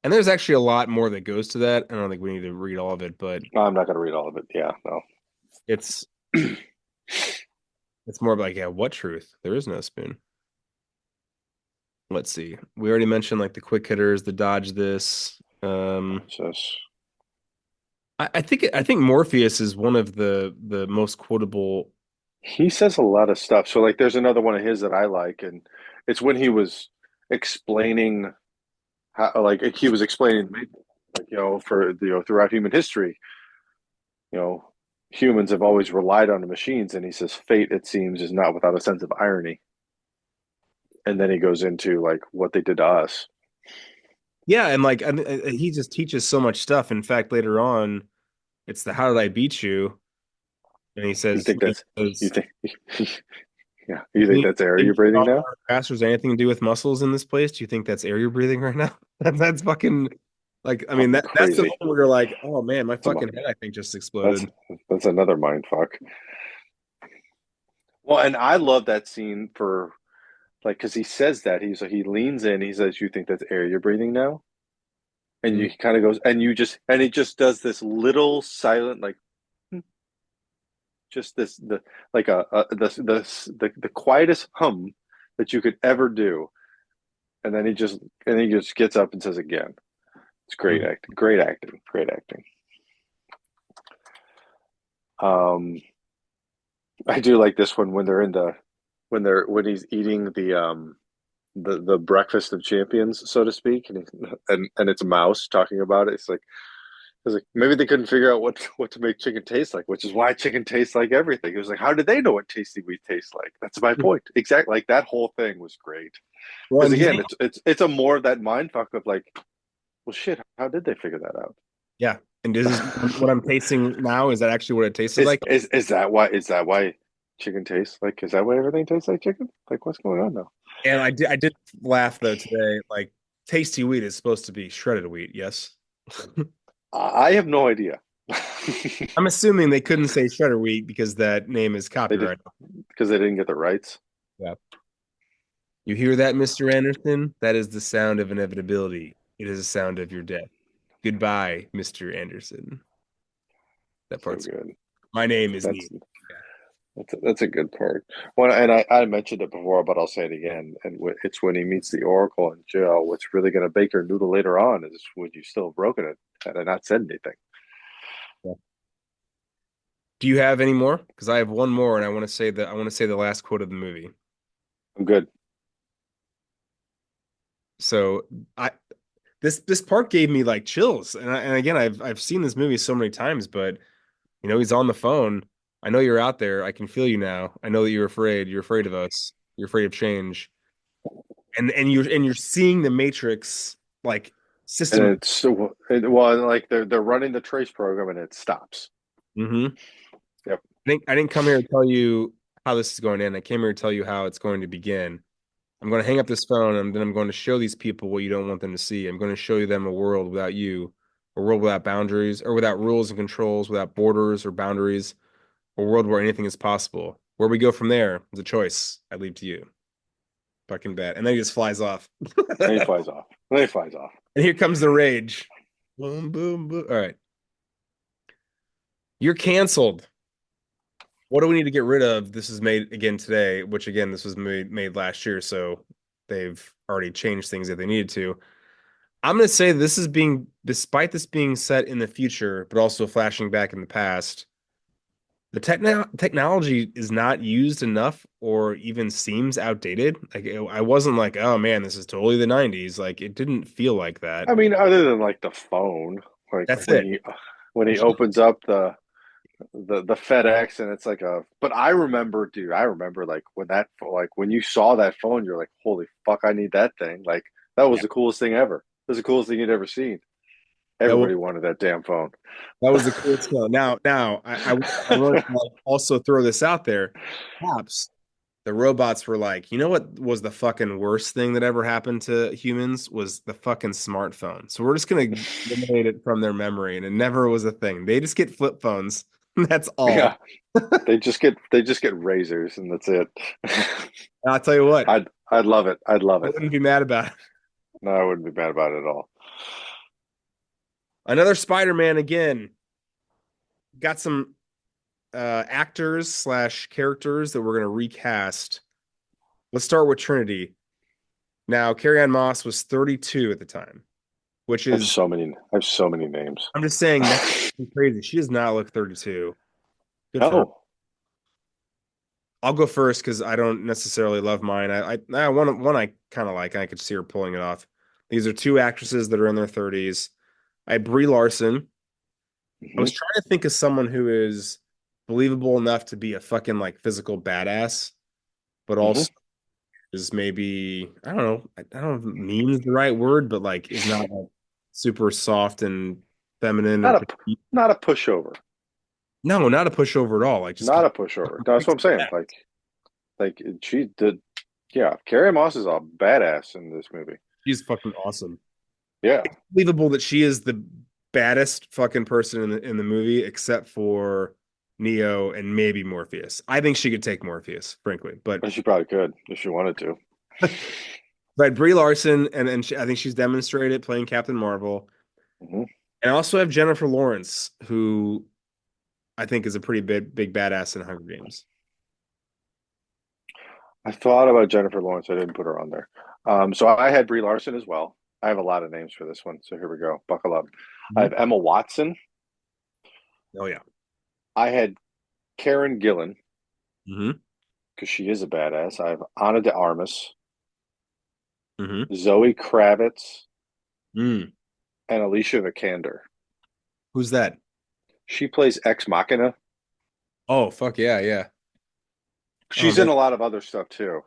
And there's actually a lot more that goes to that. I don't think we need to read all of it, but I'm not going to read all of it. Yeah, no. it's it's more of like, yeah, what truth? There is no spoon. Let's see. We already mentioned like the quick hitters, the dodge this. Just I think Morpheus is one of the most quotable. he says a lot of stuff. So like, there's another one of his that I like, and it's when he was explaining how, like, he was explaining, like, for throughout human history, you know, humans have always relied on the machines, and he says, fate, it seems, is not without a sense of irony. And then he goes into like what they did to us. Yeah, and like he just teaches so much stuff. In fact, later on, it's the "How did I beat you?" And he You says, think that's you think yeah, you think "You that's air think you're breathing strong, now? hard, fast has anything to do with muscles in this place? Do you think that's air you're breathing right now?" That's fucking like, I mean, Fucking that's the crazy. moment where you're like, "Oh man, my That's fucking head, I think, just that's exploded." that's another mind fuck. Well, and I love that scene for like because he says that he leans in, he says, "You think that's air you're breathing now?" And Mhm. you kind of goes, and he just does this little silent like just this the like the quietest hum that you could ever do, and then he just gets up and says again. It's great Mhm. acting, great acting, great acting. Um, I do like this one when they're in the when he's eating the breakfast of champions, so to speak, and it's a mouse talking about it. It's like was like, maybe they couldn't figure out what to make chicken taste like, which is why chicken tastes like everything. It was like, how did they know what tasty wheat tastes like? That's my point. Exactly. Like that whole thing was great. Well, Because and do you again, think, it's a more of that mind fuck of like, well, shit, how did they figure that out? yeah. And this is what I'm tasting now. Is that actually what it tasted like? Is that why chicken tastes like? Is that why everything tastes like chicken? Like, what's going on now? And I did laugh though today. Like tasty wheat is supposed to be shredded wheat, yes. I have no idea. I'm assuming they couldn't say shredder wheat because that name is They did copyright. because they didn't get the rights. Yeah. You hear that, Mr. Anderson? That is the sound of inevitability. It is the sound of your death. Goodbye, Mr. Anderson. That So part's good. my name is Neil. That's that's a good part. Well, and I mentioned it before, but I'll say it again. And it's when he meets the Oracle in jail. What's really going to bake your noodle later on is when you still have broken it and not said anything. Yeah. Do you have any more? Because I have one more, and I want to say the last quote of the movie. I'm good. So I this part gave me like chills, and again I've seen this movie so many times, but he's on the phone. I know you're out there. I can feel you now. I know that you're afraid. You're afraid of us. You're afraid of change, and you're seeing the Matrix like And system. it's well, like they're running the trace program and it stops. Mm-hmm. Yep. I didn't come here to tell you how this is going to end. I came here to tell you how it's going to begin. I'm going to hang up this phone and then I'm going to show these people what you don't want them to see. I'm going to show them a world without you, a world without boundaries or without rules and controls, without borders or boundaries, a world where anything is possible. Where we go from there is a choice. I leave to you. Fucking bet. And then he just flies off. And he And flies off. And he flies off. here comes the rage. Boom, boom, boom. All right. You're canceled. What do we need to get rid of? This is made again today, which again, this was made last year, so they've already changed things if they needed to. I'm going to say this is despite this being set in the future, but also flashing back in the past, the technology is not used enough or even seems outdated. Like I wasn't like, oh man, this is totally the 90s. Like it didn't feel like that. I mean, other than like the phone, like That's it. when he opens up the FedEx and it's like a. But I remember, dude. I remember like when you saw that phone, you're like, holy fuck, I need that thing. Like that was Yeah, the coolest thing ever. It was the coolest thing you'd ever seen. that was Everybody wanted that damn phone. that was the coolest one. Now I want to also throw this out there. Perhaps the robots were like, you know what was the fucking worst thing that ever happened to humans was the fucking smartphone. So we're just gonna eliminate it from their memory, and it never was a thing. They just get flip phones. That's all. Yeah, they just get razors and that's it. And I'll tell you what, I'd love it. I'd love I it. wouldn't be mad about it. No, I wouldn't be mad about it at all. Another Spider-Man again. Got some actors slash characters that we're gonna recast. Let's start with Trinity. Now, Carrie Ann Moss was 32 at the time, which is I have so many names. I'm just saying that's crazy. She does not look 32. Good for her. No. I'll go first because I don't necessarily love mine. One I kind of like. I could see her pulling it off. These are two actresses that are in their 30s. I had Brie Larson. I was Hmm. trying to think of someone who is believable enough to be a fucking like physical badass, but Hmm. also is maybe I don't know if mean is the right word, but like is not like super soft and feminine or Not a petite. not a pushover. No, not a pushover at all. Like just Not a pushover. That's what I'm saying. Like she did. Yeah, Carrie Moss is a badass in this movie. she's fucking awesome. Yeah, Believable that she is the baddest fucking person in the movie, except for Neo and maybe Morpheus. I think she could take Morpheus, frankly. But and she probably could if she wanted to. but Brie Larson I think she's demonstrated playing Captain Marvel. Hmm. And I also have Jennifer Lawrence, who I think is a pretty big badass in Hunger Games. I thought about Jennifer Lawrence. I didn't put her on there. So I had Brie Larson as well. I have a lot of names for this one. So here we go. Buckle up. I Mhm. have Emma Watson. Oh yeah. I had Karen Gillan Hmm. because she is a badass. I have Ana de Armas, Hmm. Zoe Kravitz, Mm. and Alicia Vikander. Who's that? She plays Ex Machina. Oh, fuck yeah, yeah. Oh She's man. in a lot of other stuff too.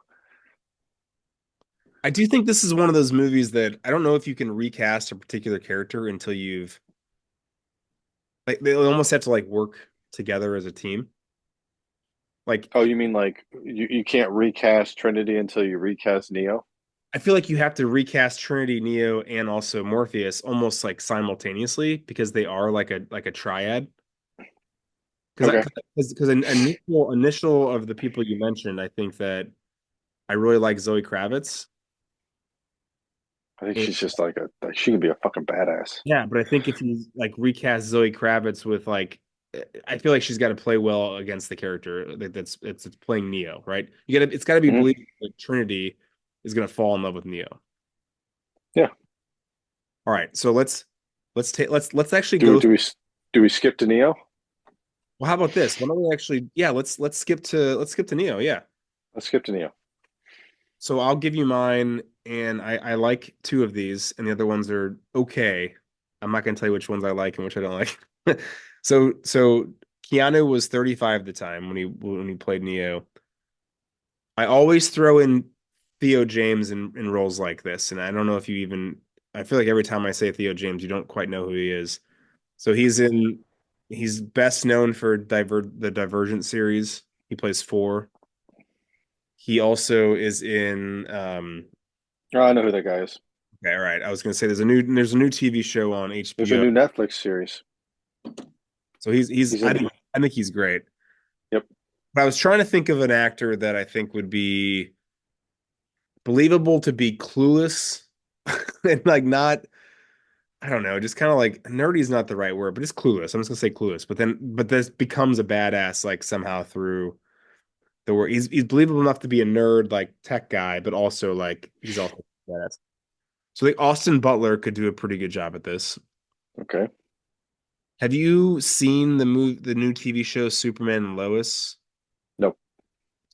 I do think this is one of those movies that I don't know if you can recast a particular character until you've like they almost have to like work together as a team. Like Oh, you mean like you can't recast Trinity until you recast Neo? I feel like you have to recast Trinity, Neo, and also Morpheus almost like simultaneously because they are like a triad. Because Okay. because an initial of the people you mentioned, I think that I really like Zoe Kravitz. I think And she's just like she can be a fucking badass. yeah, but I think if you like recast Zoe Kravitz with like, I feel like she's got to play well against the character it's playing Neo, right? You gotta it's got to be Hmm. believable that Trinity is gonna fall in love with Neo. Yeah. All right, so let's actually Do we go. do we do we skip to Neo? Well, how about this? Why don't we actually, yeah, let's skip to Neo. Yeah. Let's skip to Neo. So I'll give you mine, and I like two of these, and the other ones are okay. I'm not gonna tell you which ones I like and which I don't like. So Keanu was 35 at the time when he played Neo. I always throw in Theo James in roles like this, and I don't know if you even. I feel like every time I say Theo James, you don't quite know who he is. So he's best known for the Divergent series. He plays four. He also is in Oh, I know who that guy is. okay, all right. I was gonna say there's a new TV show on There's a HBO. new Netflix series. So he's He's in. I think he's great. Yep. But I was trying to think of an actor that I think would be believable to be clueless and like not I don't know, just kind of like nerdy is not the right word, but it's clueless. I'm just gonna say clueless. But this becomes a badass like somehow through the word. He's believable enough to be a nerd like tech guy, but also like he's also badass. So like Austin Butler could do a pretty good job at this. Okay. Have you seen the new TV show Superman and Lois? Nope.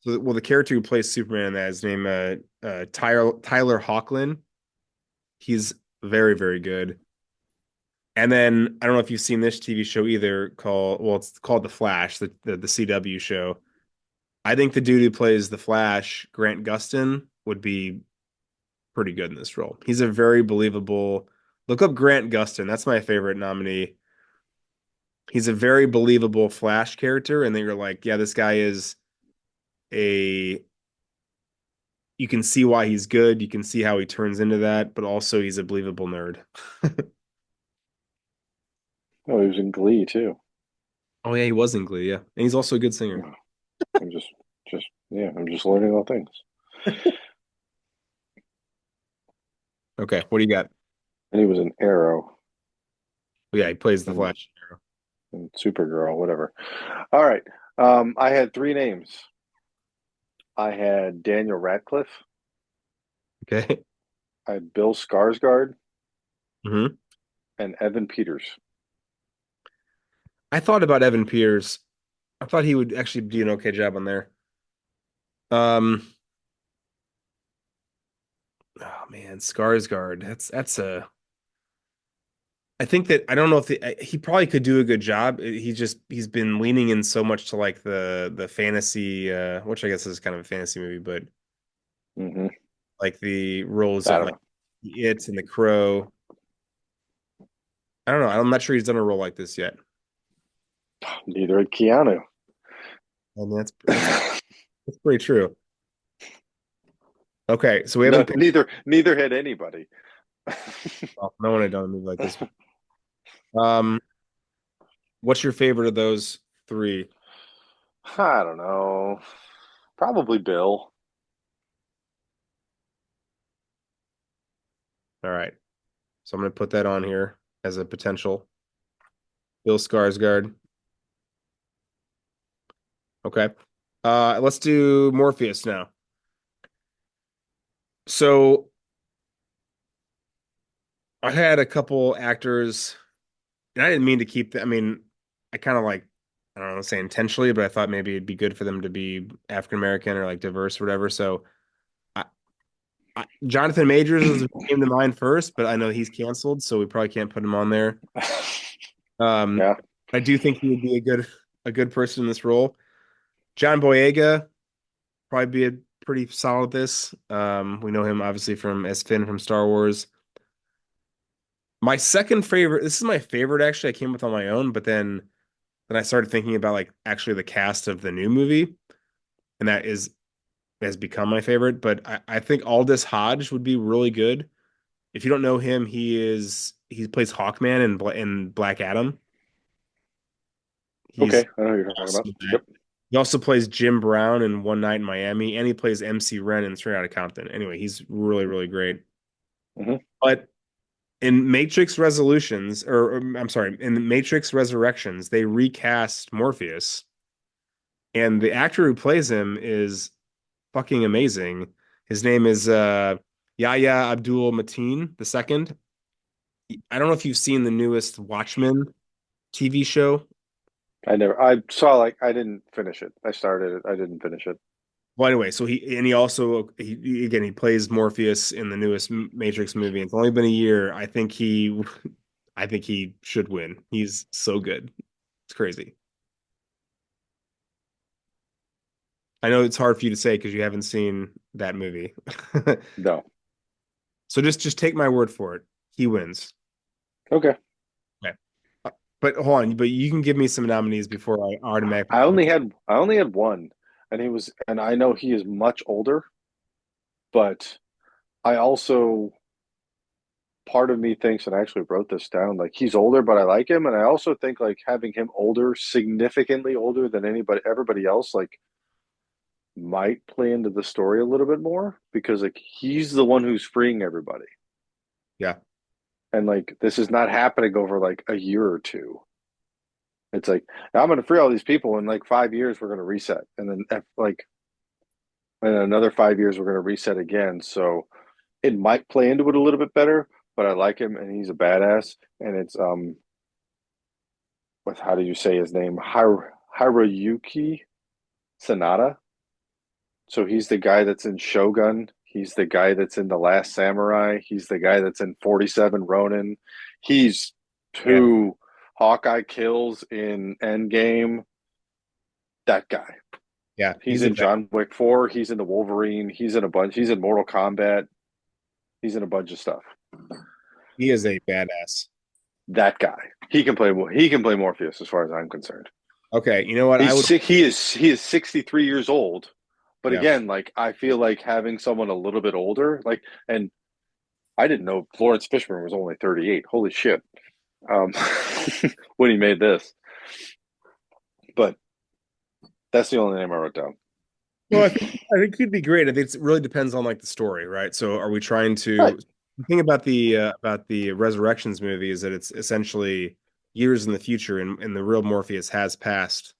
So, well, the character who plays Superman in that is named Tyler Hoechlin. He's very, very good. And then I don't know if you've seen this TV show either it's called The Flash, the CW show. I think the dude who plays The Flash, Grant Gustin, would be pretty good in this role. He's a very believable. Look up Grant Gustin. That's my favorite nominee. He's a very believable Flash character, and then you're like, yeah, this guy is a. You can see why he's good. You can see how he turns into that, but also he's a believable nerd. Oh, he was in Glee too. Oh yeah, he was in Glee, yeah, and he's also a good singer. Oh, I'm yeah. I'm just learning all things. Okay, what do you got? And he was in Arrow Oh, yeah, he plays the and, Flash. and Supergirl, whatever. All right. I had three names. I had Daniel Radcliffe. Okay. I had Bill Skarsgård hmm and Evan Peters. I thought about Evan Peters. I thought he would actually do an okay job on there. Um, oh man, Skarsgård. That's a. I think that I don't know if he probably could do a good job. He's been leaning in so much to like the fantasy, which I guess is kind of a fantasy movie, but Hmm. like the roles I of don't like know. It and the Crow. I don't know. I'm not sure he's done a role like this yet. Neither had Keanu. And that's pretty true. Okay, so we No, haven't picked. neither had anybody. Well, no one had done a movie like this. Um, what's your favorite of those three? I don't know. Probably Bill. All right, so I'm gonna put that on here as a potential. Bill Skarsgård. Okay. Let's do Morpheus now. So I had a couple actors, and I didn't mean to keep I mean, I kind of like, I don't know, say intentionally, but I thought maybe it'd be good for them to be African American or like diverse or whatever. So I, Jonathan Majors was came to mind first, but I know he's canceled, so we probably can't put him on there. Um, Yeah. I do think he would be a good person in this role. John Boyega probably be a pretty solid this. We know him obviously from as Finn from Star Wars. My second favorite, this is my favorite actually. I came with on my own, but then I started thinking about like actually the cast of the new movie, and that is has become my favorite. But I think Aldous Hodge would be really good. If you don't know him, he plays Hawkman in Black Adam. He's Okay. I know who you're talking about. awesome in that. Yep. He also plays Jim Brown in One Night in Miami, and he plays MC Ren in Straight Outta Compton. Anyway, he's really, really great. Hmm. But in Matrix Resolutions, or I'm sorry, in Matrix Resurrections, they recast Morpheus, and the actor who plays him is fucking amazing. His name is Yahya Abdul Mateen the second. I don't know if you've seen the newest Watchmen TV show. I saw like I didn't finish it. I started it. I didn't finish it. Well, anyway, so he also again he plays Morpheus in the newest Matrix movie. It's only been a year. I think he should win. He's so good. It's crazy. I know it's hard for you to say because you haven't seen that movie. No. So just take my word for it. He wins. Okay. Okay. But hold on, but you can give me some nominees before I automatically. I only had one, and he was and I know he is much older, but I also part of me thinks, and I actually wrote this down, like he's older, but I like him, and I also think like having him older, significantly older than anybody everybody else, like might play into the story a little bit more because like he's the one who's freeing everybody. Yeah. And like this is not happening over like a year or two. It's like I'm going to free all these people in like 5 years. We're going to reset, and then like in another 5 years we're going to reset again. So it might play into it a little bit better. But I like him, and he's a badass. And it's what how do you say his name? Hiroyuki Sanada. So he's the guy that's in Shogun. He's the guy that's in The Last Samurai. He's the guy that's in 47 Ronin. He's Yeah. who Hawkeye kills in Endgame. That guy. Yeah. He's in John Wick 4. He's in the Wolverine. He's in a bunch. He's in Mortal Kombat. He's in a bunch of stuff. He is a badass. That guy. He can play Morpheus as far as I'm concerned. Okay, you know what? I He's would sick. He is 63 years old. But yeah. again, like I feel like having someone a little bit older, like and I didn't know Lawrence Fishburne was only 38. Holy shit. Um, when he made this. But that's the only name I wrote down. Well, I think he'd be great. I think it really depends on like the story, right? So are we trying Right. to the thing about the Resurrections movie is that it's essentially years in the future and the real Morpheus has passed.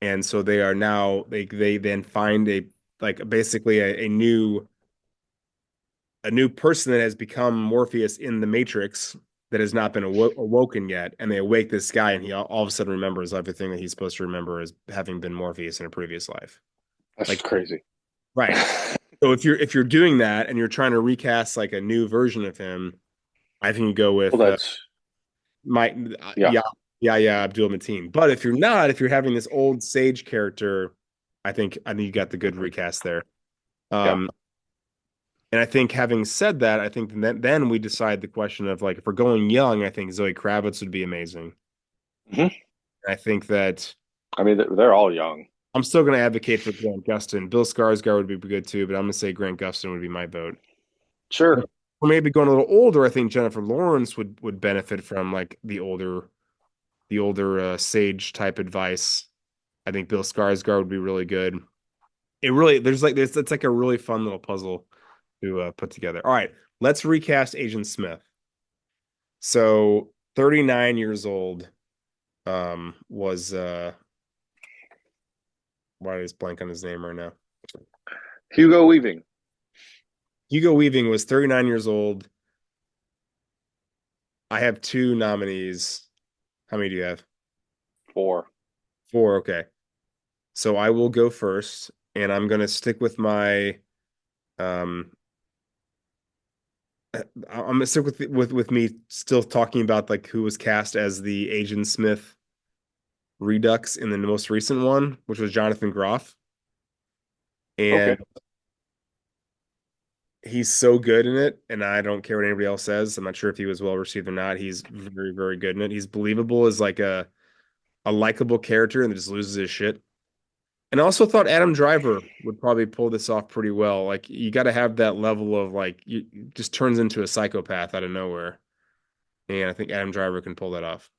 And so they are now they then find a like basically a new person that has become Morpheus in the Matrix that has not been awoken yet, and they awake this guy, and he all of a sudden remembers everything that he's supposed to remember as having been Morpheus in a previous life. That's Like, crazy. right. So if you're doing that and you're trying to recast like a new version of him, I think you go Well, with that's Mike, yeah, yeah, Abdul Mateen. But if you're not, if you're having this old sage character, I think you got the good recast there. yeah. Um, And I think having said that, I think then we decide the question of like if we're going young, I think Zoe Kravitz would be amazing. Hmm. I think that I mean, they're all young. I'm still going to advocate for Grant Gustin. Bill Skarsgård would be good too, but I'm going to say Grant Gustin would be my vote. Sure. Or maybe going a little older, I think Jennifer Lawrence would benefit from like the older sage type advice. I think Bill Skarsgård would be really good. It really there's it's like a really fun little puzzle to put together. All right, let's recast Agent Smith. So 39 years old was why did I just blank on his name right now? Hugo Weaving, Hugo Weaving was 39 years old. I have two nominees. How many do you have? 4. Four, okay. So I will go first, and I'm gonna stick with my um I'm gonna stick with me still talking about like who was cast as the Agent Smith Redux in the most recent one, which was Jonathan Groff, and Okay. he's so good in it, and I don't care what anybody else says. I'm not sure if he was well received or not. He's very, very good in it. He's believable as like a likable character and just loses his shit. And I also thought Adam Driver would probably pull this off pretty well. Like you got to have that level of like you just turns into a psychopath out of nowhere. And I think Adam Driver can pull that off.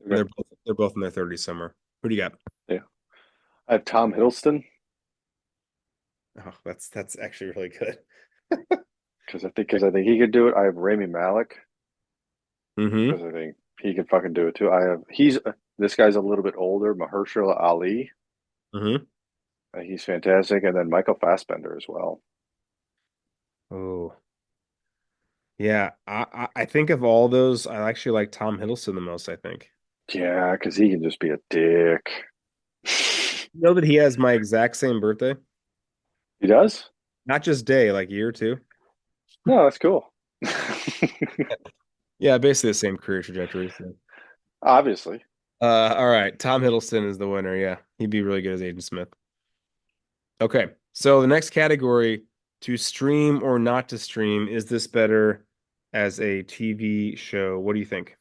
And Okay. they're both in their 30s somewhere. Who do you got? Yeah. I have Tom Hiddleston Oh, that's actually really good. because I think he could do it. I have Rami Malek Mm-hmm. because I think he could fucking do it too. I have he's this guy's a little bit older, Mahershala Ali. Mm-hmm. He's fantastic, and then Michael Fassbender as well. Oh, yeah. I think of all those, I actually like Tom Hiddleston the most, I think. Yeah, because he can just be a dick. You know that he has my exact same birthday? He does? Not just day, like year too. No, that's cool. Yeah, basically the same career trajectory. So. Obviously. All right. Tom Hiddleston is the winner. Yeah, he'd be really good as Agent Smith. Okay. So the next category, to stream or not to stream, is this better as a TV show? What do you think?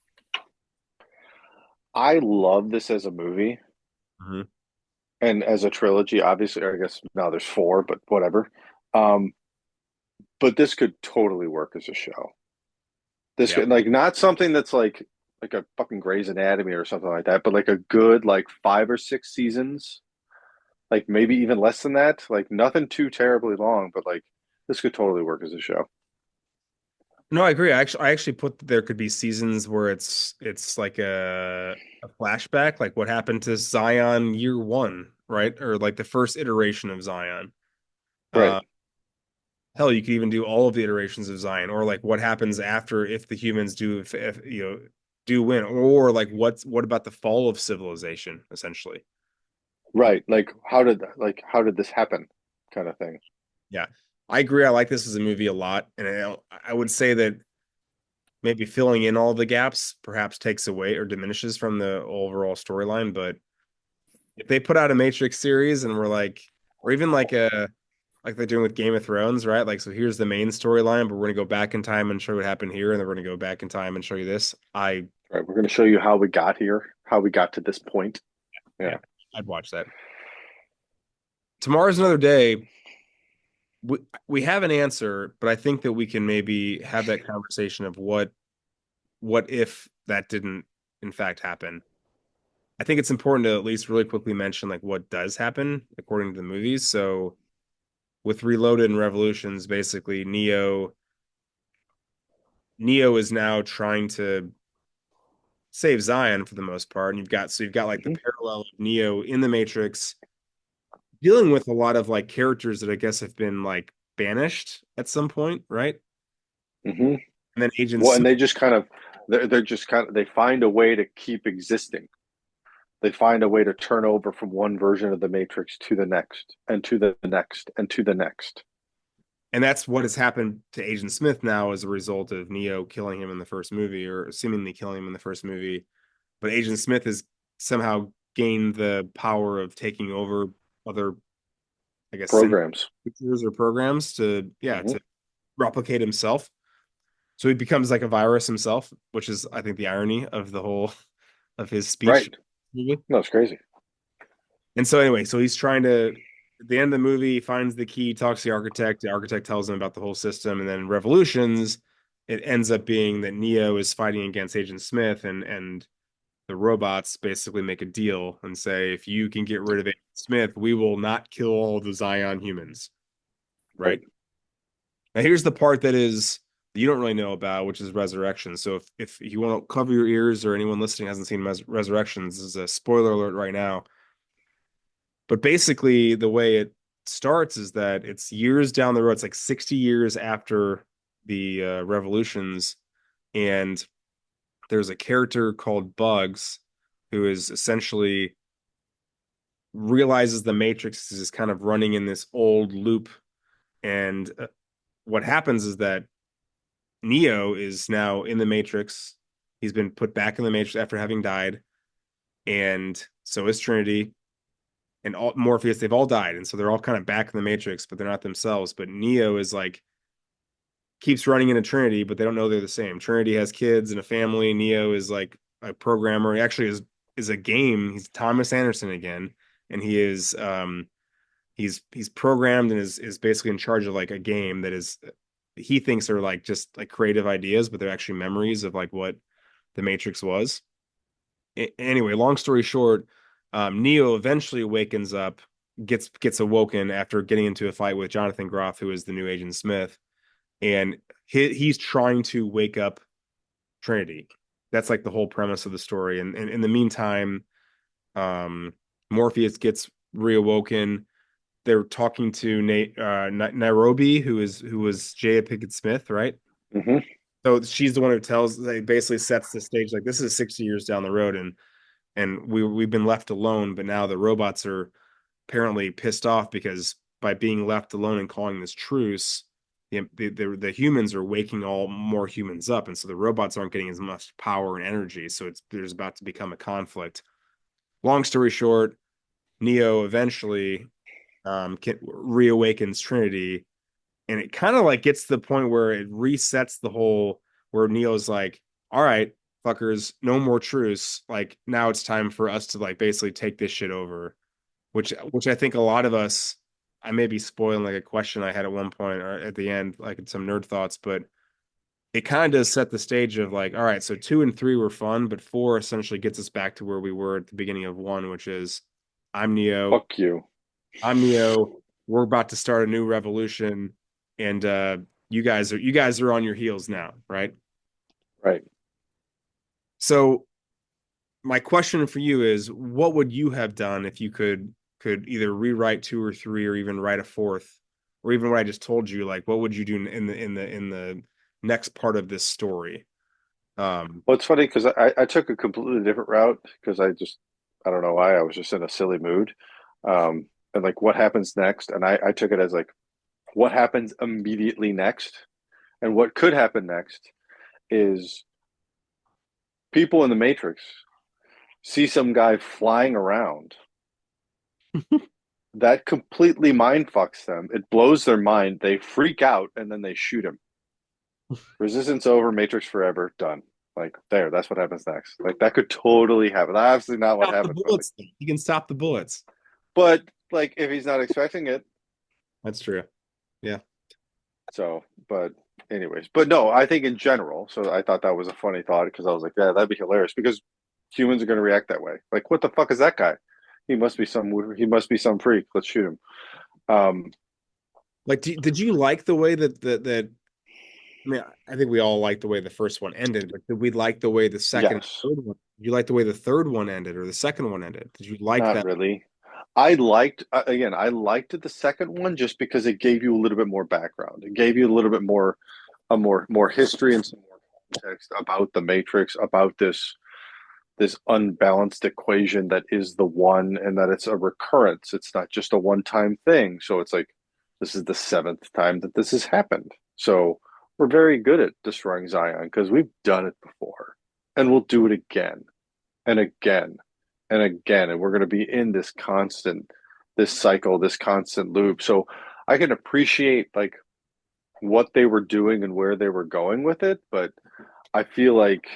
I love this as a movie Hmm. and as a trilogy. Obviously, or I guess now there's four, but whatever. Um, but this could totally work as a show. This Yeah. could like not something that's like a fucking Grey's Anatomy or something like that, but like a good like 5 or 6 seasons, like maybe even less than that. Like nothing too terribly long, but like this could totally work as a show. No, I agree. I actually put that there could be seasons where it's like a flashback, like what happened to Zion year one, right? Or like the first iteration of Zion. Right, Uh, Hell, you could even do all of the iterations of Zion, or like what happens after if the humans do, if do win, or like what about the fall of civilization, essentially. right. How did this happen, kind of thing. Yeah, I agree. I like this as a movie a lot, and I would say that maybe filling in all the gaps perhaps takes away or diminishes from the overall storyline. But if they put out a Matrix series and we're like, or even like they're doing with Game of Thrones, right? Like, so here's the main storyline, but we're gonna go back in time and show you what happened here, and then we're gonna go back in time and show you this. Right, we're going to show you how we got here, how we got to this point. Yeah, Yeah, I'd watch that. Tomorrow's another day. We have an answer, but I think that we can maybe have that conversation of what if that didn't in fact happen. I think it's important to at least really quickly mention like what does happen according to the movies. So with Reloaded and Revolutions, basically Neo is now trying to save Zion for the most part. And you've got like the hmm parallel of Neo in the Matrix dealing with a lot of like characters that I guess have been like banished at some point, right? hmm And then Agent Well, and Smith. they just kind of they're just kind of they find a way to keep existing. They find a way to turn over from one version of the Matrix to the next, and to the next, and to the next. And that's what has happened to Agent Smith now as a result of Neo killing him in the first movie, or seemingly killing him in the first movie. But Agent Smith has somehow gained the power of taking over other, I guess, Programs. features or programs to, yeah, hmm to replicate himself. So he becomes like a virus himself, which is, I think, the irony of the whole of his speech Right. movie. No, it's crazy. And so anyway, so he's trying to at the end of the movie, he finds the key, talks to the architect. The architect tells him about the whole system, and then Revolutions, it ends up being that Neo is fighting against Agent Smith, and the robots basically make a deal and say, if you can get rid of Agent Smith, we will not kill all the Zion humans. Right. Right. Now here's the part that is that you don't really know about, which is Resurrection. So if you want to cover your ears or anyone listening hasn't seen Resurrections, this is a spoiler alert right now. But basically, the way it starts is that it's years down the road. It's like 60 years after the revolutions, and there's a character called Bugs who is essentially realizes the Matrix is kind of running in this old loop. And what happens is that Neo is now in the Matrix. He's been put back in the Matrix after having died, and so is Trinity and all Morpheus. They've all died, and so they're all kind of back in the Matrix, but they're not themselves. But Neo is like keeps running into Trinity, but they don't know they're the same. Trinity has kids and a family. Neo is like a programmer. He actually is a game. He's Thomas Anderson again, and he's programmed and is basically in charge of like a game that is he thinks are like just like creative ideas, but they're actually memories of like what the Matrix was. Anyway, long story short, Neo eventually wakens up, gets awoken after getting into a fight with Jonathan Groff, who is the new Agent Smith, and he's trying to wake up Trinity. That's like the whole premise of the story. And in the meantime, Morpheus gets reawoken. They're talking to Nairobi, who was Jada Pinkett Smith, right? Hmm. So she's the one who tells, like, basically sets the stage, like this is 60 years down the road, and we've been left alone, but now the robots are apparently pissed off because by being left alone and calling this truce, the humans are waking all more humans up, and so the robots aren't getting as much power and energy. So there's about to become a conflict. Long story short, Neo eventually reawakens Trinity, and it kind of like gets to the point where it resets the whole where Neo's like, all right, fuckers, no more truce. Like now it's time for us to like basically take this shit over. Which I think a lot of us, I may be spoiling like a question I had at one point or at the end, like in some nerd thoughts, but it kind of does set the stage of like, all right, so two and three were fun, but four essentially gets us back to where we were at the beginning of one, which is I'm Neo, Fuck you. I'm Neo. We're about to start a new revolution, and you guys are on your heels now, right? Right. So my question for you is, what would you have done if you could either rewrite two or three, or even write a fourth, or even what I just told you? Like, what would you do in the next part of this story? Um, Well, it's funny because I took a completely different route because I don't know why, I was just in a silly mood. And like what happens next? And I took it as like what happens immediately next. And what could happen next is people in the Matrix see some guy flying around that completely mind fucks them. It blows their mind. They freak out and then they shoot him. Resistance over, Matrix forever, done. Like there, that's what happens next. Like that could totally happen. Obviously not what Stop the happened, but like, bullets. You can stop the bullets. but like if he's not expecting it, That's true. Yeah. so. But anyways, but no, I think in general. So I thought that was a funny thought because I was like, yeah, that'd be hilarious because humans are going to react that way. Like, what the fuck is that guy? He must be some freak. Let's shoot him. Um, Like, did you like the way that I mean, I think we all like the way the first one ended, but did we like the way the second, yes, third one? Did you like the way the third one ended or the second one ended? Did you like not that? really. I liked again. I liked the second one just because it gave you a little bit more background. It gave you a little bit more, more history and some more context about the Matrix, about this unbalanced equation that is the one, and that it's a recurrence. It's not just a one time thing. So it's like this is the seventh time that this has happened. So we're very good at destroying Zion because we've done it before, and we'll do it again and again and again, and we're going to be in this cycle, this constant loop. So I can appreciate like what they were doing and where they were going with it, but I feel like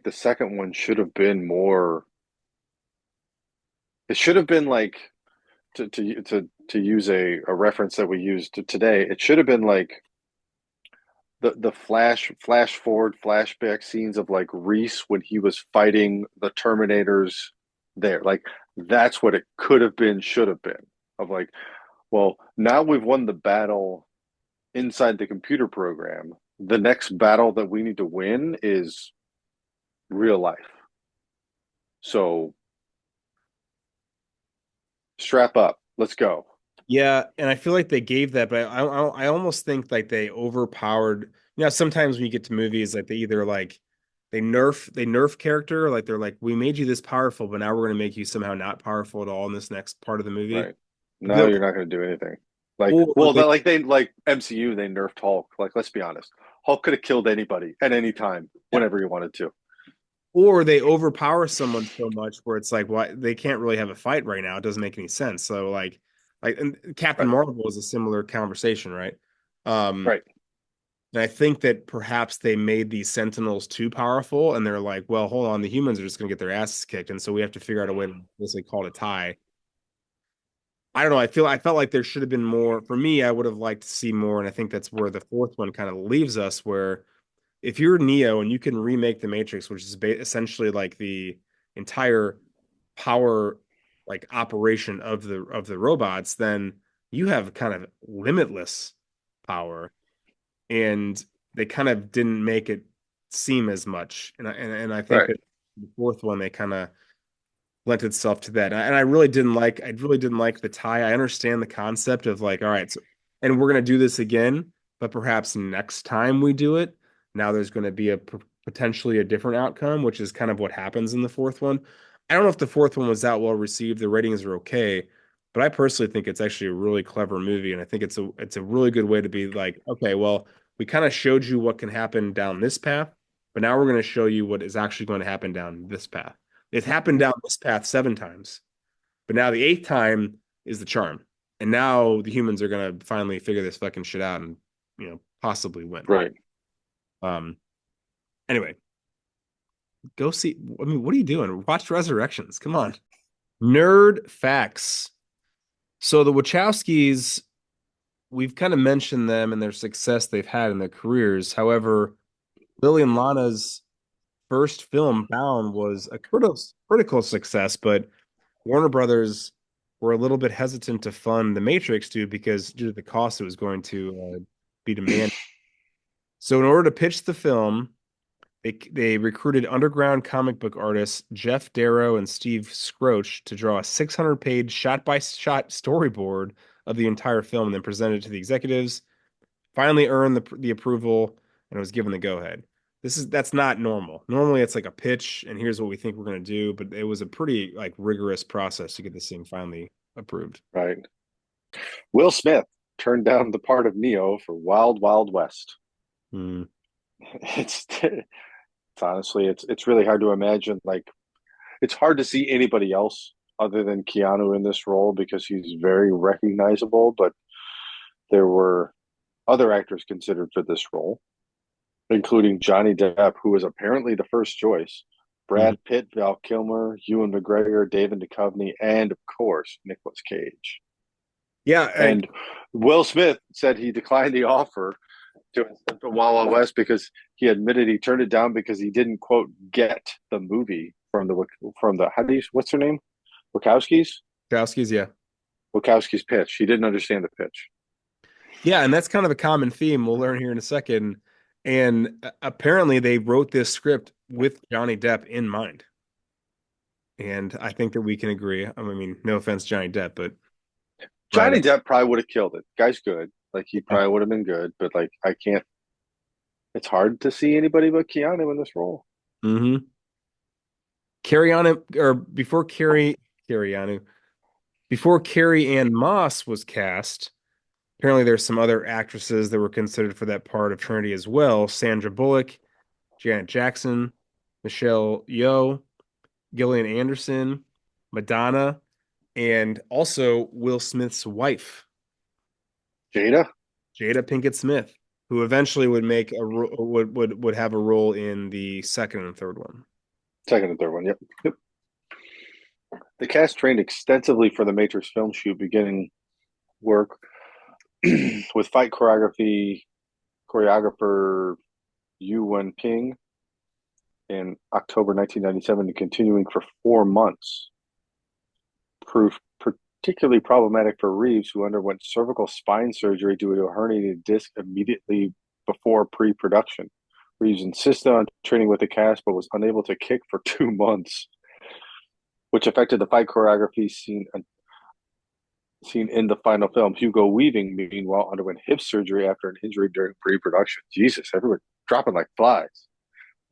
the second one should have been more. It should have been like to use a reference that we used today. It should have been like the flash forward flashback scenes of like Reese when he was fighting the Terminators there. Like that's what it could have been, should have been. Of like, well, now we've won the battle inside the computer program. The next battle that we need to win is real life. So strap up. Let's go. Yeah, and I feel like they gave that, but I almost think like they overpowered. Sometimes when you get to movies, like they either like they nerf character, like they're like we made you this powerful, but now we're gonna make you somehow not powerful at all in this next part of the movie. Right. No, the you're not going to do anything. Like, or well, they like they like MCU, they nerfed Hulk. Like, let's be honest, Hulk could have killed anybody at any time, whenever he wanted to. or they overpower someone so much where it's like, why they can't really have a fight right now. It doesn't make any sense. So like and Captain Right, Marvel is a similar conversation, right? Um, right, and I think that perhaps they made these Sentinels too powerful, and they're like, well, hold on, the humans are just going to get their asses kicked, and so we have to figure out a way to basically call it a tie. I don't know. I felt like there should have been more. For me, I would have liked to see more, and I think that's where the fourth one kind of leaves us, where if you're Neo and you can remake the Matrix, which is essentially like the entire power like operation of the robots, then you have kind of limitless power, and they kind of didn't make it seem as much. And I think right, that the fourth one they kind of lent itself to that. And I really didn't like the tie. I understand the concept of like, all right, so, and we're gonna do this again, but perhaps next time we do it, now there's going to be a potentially a different outcome, which is kind of what happens in the fourth one. I don't know if the fourth one was that well received. The ratings are okay, but I personally think it's actually a really clever movie, and I think it's a really good way to be like, okay, well, we kind of showed you what can happen down this path, but now we're going to show you what is actually going to happen down this path. It's happened down this path 7 times, but now the eighth time is the charm. And now the humans are gonna finally figure this fucking shit out and possibly win. right. Um. Anyway, go see. I mean, what are you doing? Watch Resurrections. Come on. Nerd facts. So the Wachowskis, we've kind of mentioned them and their success they've had in their careers. However, Lily and Lana's first film, Bound, was a critical success, but Warner Brothers were a little bit hesitant to fund The Matrix because due to the cost it was going to be demanded. So in order to pitch the film, they recruited underground comic book artists Jeff Darrow and Steve Scroach to draw a 600-page shot-by-shot storyboard of the entire film and then present it to the executives. Finally earned the approval and was given the go-ahead. That's not normal. Normally it's like a pitch and here's what we think we're going to do, but it was a pretty like rigorous process to get this thing finally approved. right. Will Smith turned down the part of Neo for Wild Wild West. Hmm. It's honestly, it's really hard to imagine. Like, it's hard to see anybody else other than Keanu in this role because he's very recognizable. But there were other actors considered for this role, including Johnny Depp, who was apparently the first choice, Mhm. Brad Pitt, Val Kilmer, Ewan McGregor, David Duchovny, and of course Nicolas Cage. Yeah, And Will Smith said he declined the offer to accept the Wild Wild West because he admitted he turned it down because he didn't quote get the movie from the how do you what's her name Wachowski's Wachowskis, yeah. Wachowski's pitch. He didn't understand the pitch. Yeah, and that's kind of a common theme we'll learn here in a second. And apparently they wrote this script with Johnny Depp in mind. And I think that we can agree. I mean, no offense, Johnny Depp, but right. Johnny Depp probably would have killed it. Guy's good. Like he probably would have been good, but like I can't. It's hard to see anybody but Keanu in this role. Mm-hmm. Carrie on it, or before Carrie Anu, before Carrie Ann Moss was cast, apparently there's some other actresses that were considered for that part of Trinity as well. Sandra Bullock, Janet Jackson, Michelle Yeoh, Gillian Anderson, Madonna, and also Will Smith's wife, Jada, Jada Pinkett Smith, who eventually would make a would have a role in the second and third one. second and third one. Yep. Yep. The cast trained extensively for the Matrix film shoot, beginning work with fight choreographer Yu Wen Ping in October 1997 and continuing for 4 months. Proved particularly problematic for Reeves, who underwent cervical spine surgery due to a herniated disc immediately before pre-production. Reeves insisted on training with the cast, but was unable to kick for 2 months, which affected the fight choreography seen in the final film. Hugo Weaving, meanwhile, underwent hip surgery after an injury during pre-production. Jesus, everyone dropping like flies.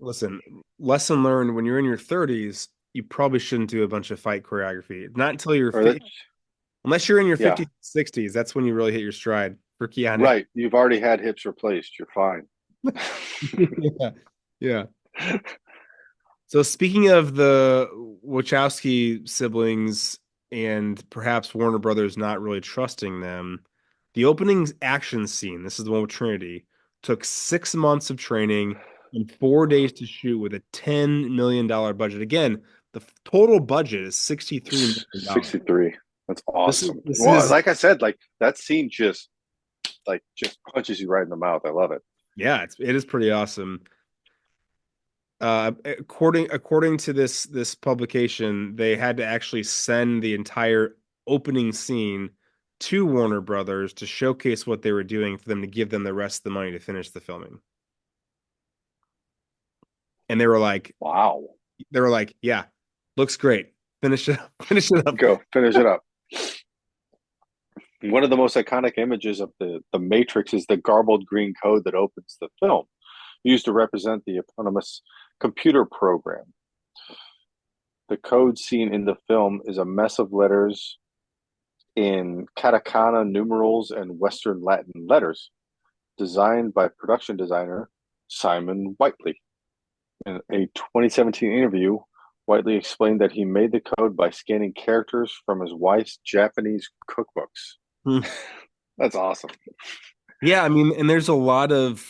Listen, lesson learned: when you're in your 30s, you probably shouldn't do a bunch of fight choreography. Not until you're Or that Unless you're in your Yeah, 50s, 60s, that's when you really hit your stride for Keanu. right. You've already had hips replaced. You're fine. Yeah. Yeah. So speaking of the Wachowski siblings and perhaps Warner Brothers not really trusting them, the opening action scene, this is the one with Trinity, took 6 months of training and 4 days to shoot with a $10 million budget. Again, the total budget is $63 million. 63. That's This is awesome. this Well, is like I said, like that scene just punches you right in the mouth. I love it. yeah, it is pretty awesome. According to this publication, they had to actually send the entire opening scene to Warner Brothers to showcase what they were doing for them to give them the rest of the money to finish the filming. And Wow. they were like, yeah, looks great. Finish it up, finish it up. Go finish it up. One of the most iconic images of the Matrix is the garbled green code that opens the film, used to represent the eponymous computer program. The code seen in the film is a mess of letters in katakana numerals and Western Latin letters, designed by production designer Simon Whiteley. In a 2017 interview, Whiteley explained that he made the code by scanning characters from his wife's Japanese cookbooks. Hmm. That's awesome. Yeah, I mean, and there's a lot of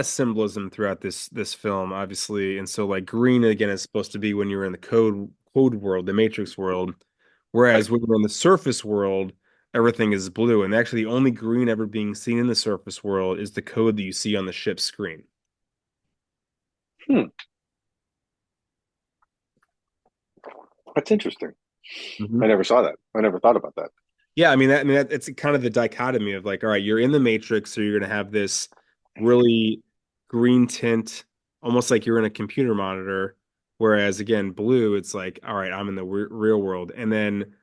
symbolism throughout this film, obviously. And so like green again is supposed to be when you're in the code world, the Matrix world, Right. whereas when you're in the surface world, everything is blue. And actually the only green ever being seen in the surface world is the code that you see on the ship's screen. Hmm. That's interesting. I Mhm. never saw that. I never thought about that. Yeah, I mean it's kind of the dichotomy of like, all right, you're in the Matrix, so you're gonna have this really green tint, almost like you're in a computer monitor. Whereas again, blue, it's like, all right, I'm in the real world. And then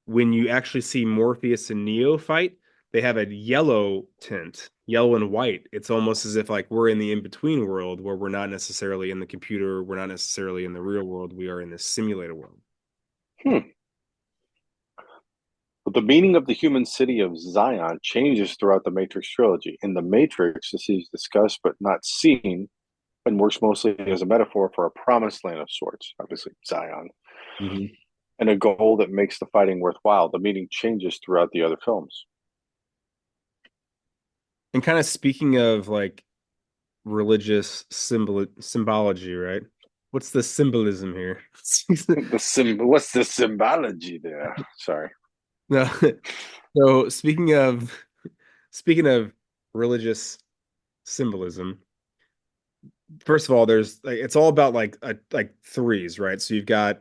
when you actually see Morpheus and Neo fight, they have a yellow tint, yellow and white. It's almost as if like we're in the in-between world where we're not necessarily in the computer, we're not necessarily in the real world, we are in this simulated world. Hmm. But the meaning of the human city of Zion changes throughout the Matrix trilogy. In the Matrix, the city is discussed but not seen, and works mostly as a metaphor for a promised land of sorts, obviously Zion, Mhm. and a goal that makes the fighting worthwhile. The meaning changes throughout the other films. And kind of speaking of like symbology, right? What's the symbolism here? What's the symbology there? Sorry. No. So speaking of religious symbolism, first of all, there's like it's all about like threes, right? So you've got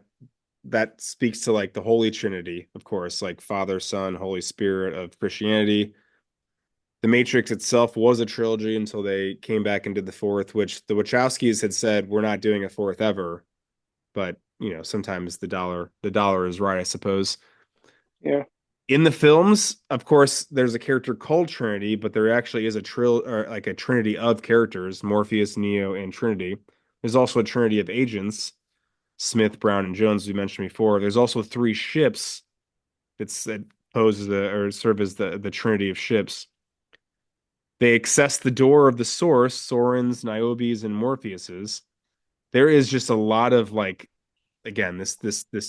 that speaks to like the Holy Trinity, of course, like Father, Son, Holy Spirit of Christianity. The Matrix itself was a trilogy until they came back and did the fourth, which the Wachowskis had said we're not doing a fourth ever. But sometimes the dollar is right, I suppose. Yeah. In the films, of course, there's a character called Trinity, but there actually is a or like a trinity of characters, Morpheus, Neo, and Trinity. There's also a trinity of agents, Smith, Brown, and Jones, we mentioned before. There's also three ships that pose as the or serve as the trinity of ships. They access the door of the source, Soren's, Niobe's, and Morpheus's. There is just a lot of like again this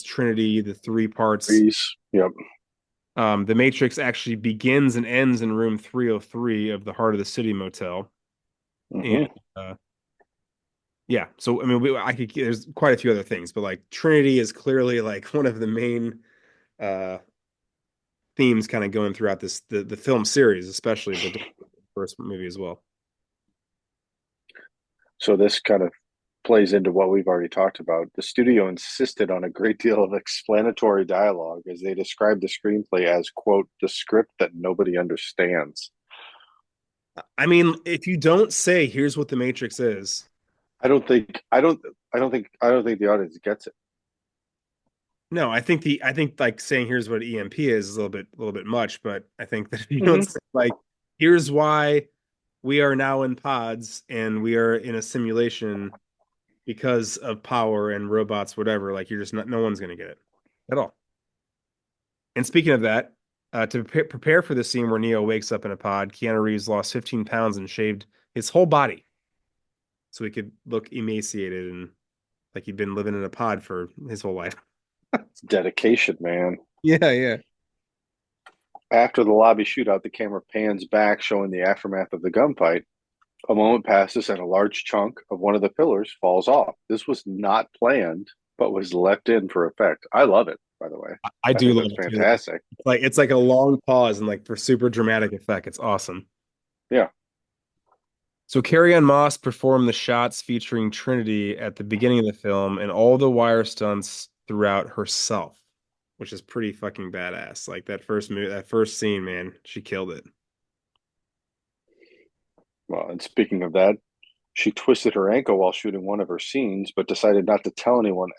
trinity, the three parts. Grease. Yep. The Matrix actually begins and ends in room 303 of the Heart of the City Motel. And Mm-hmm. uh, yeah, so I mean, there's quite a few other things, but like Trinity is clearly like one of the main uh, themes kind of going throughout the film series, especially, but the first movie as well. So this kind of plays into what we've already talked about. The studio insisted on a great deal of explanatory dialogue as they described the screenplay as, quote, the script that nobody understands. I mean, if you don't say, here's what the Matrix is, I don't think I don't think the audience gets it. no, I think like saying here's what EMP is a little bit much, but I think that if you don't Mm-hmm. say like here's why we are now in pods and we are in a simulation because of power and robots, whatever, like you're just not no one's gonna get it at all. And speaking of that, To prepare for the scene where Neo wakes up in a pod, Keanu Reeves lost 15 pounds and shaved his whole body so he could look emaciated and like he'd been living in a pod for his whole life. It's dedication, man. Yeah, yeah. After the lobby shootout, the camera pans back, showing the aftermath of the gunfight. A moment passes, and a large chunk of one of the pillars falls off. This was not planned, but was left in for effect. I love it, by the way. I I do think love that's it too. fantastic. Like it's like a long pause and like for super dramatic effect. It's awesome. Yeah. So Carrie Ann Moss performed the shots featuring Trinity at the beginning of the film and all the wire stunts throughout herself, which is pretty fucking badass. Like that first scene, man, she killed it. Well, and speaking of that, she twisted her ankle while shooting one of her scenes, but decided not to tell anyone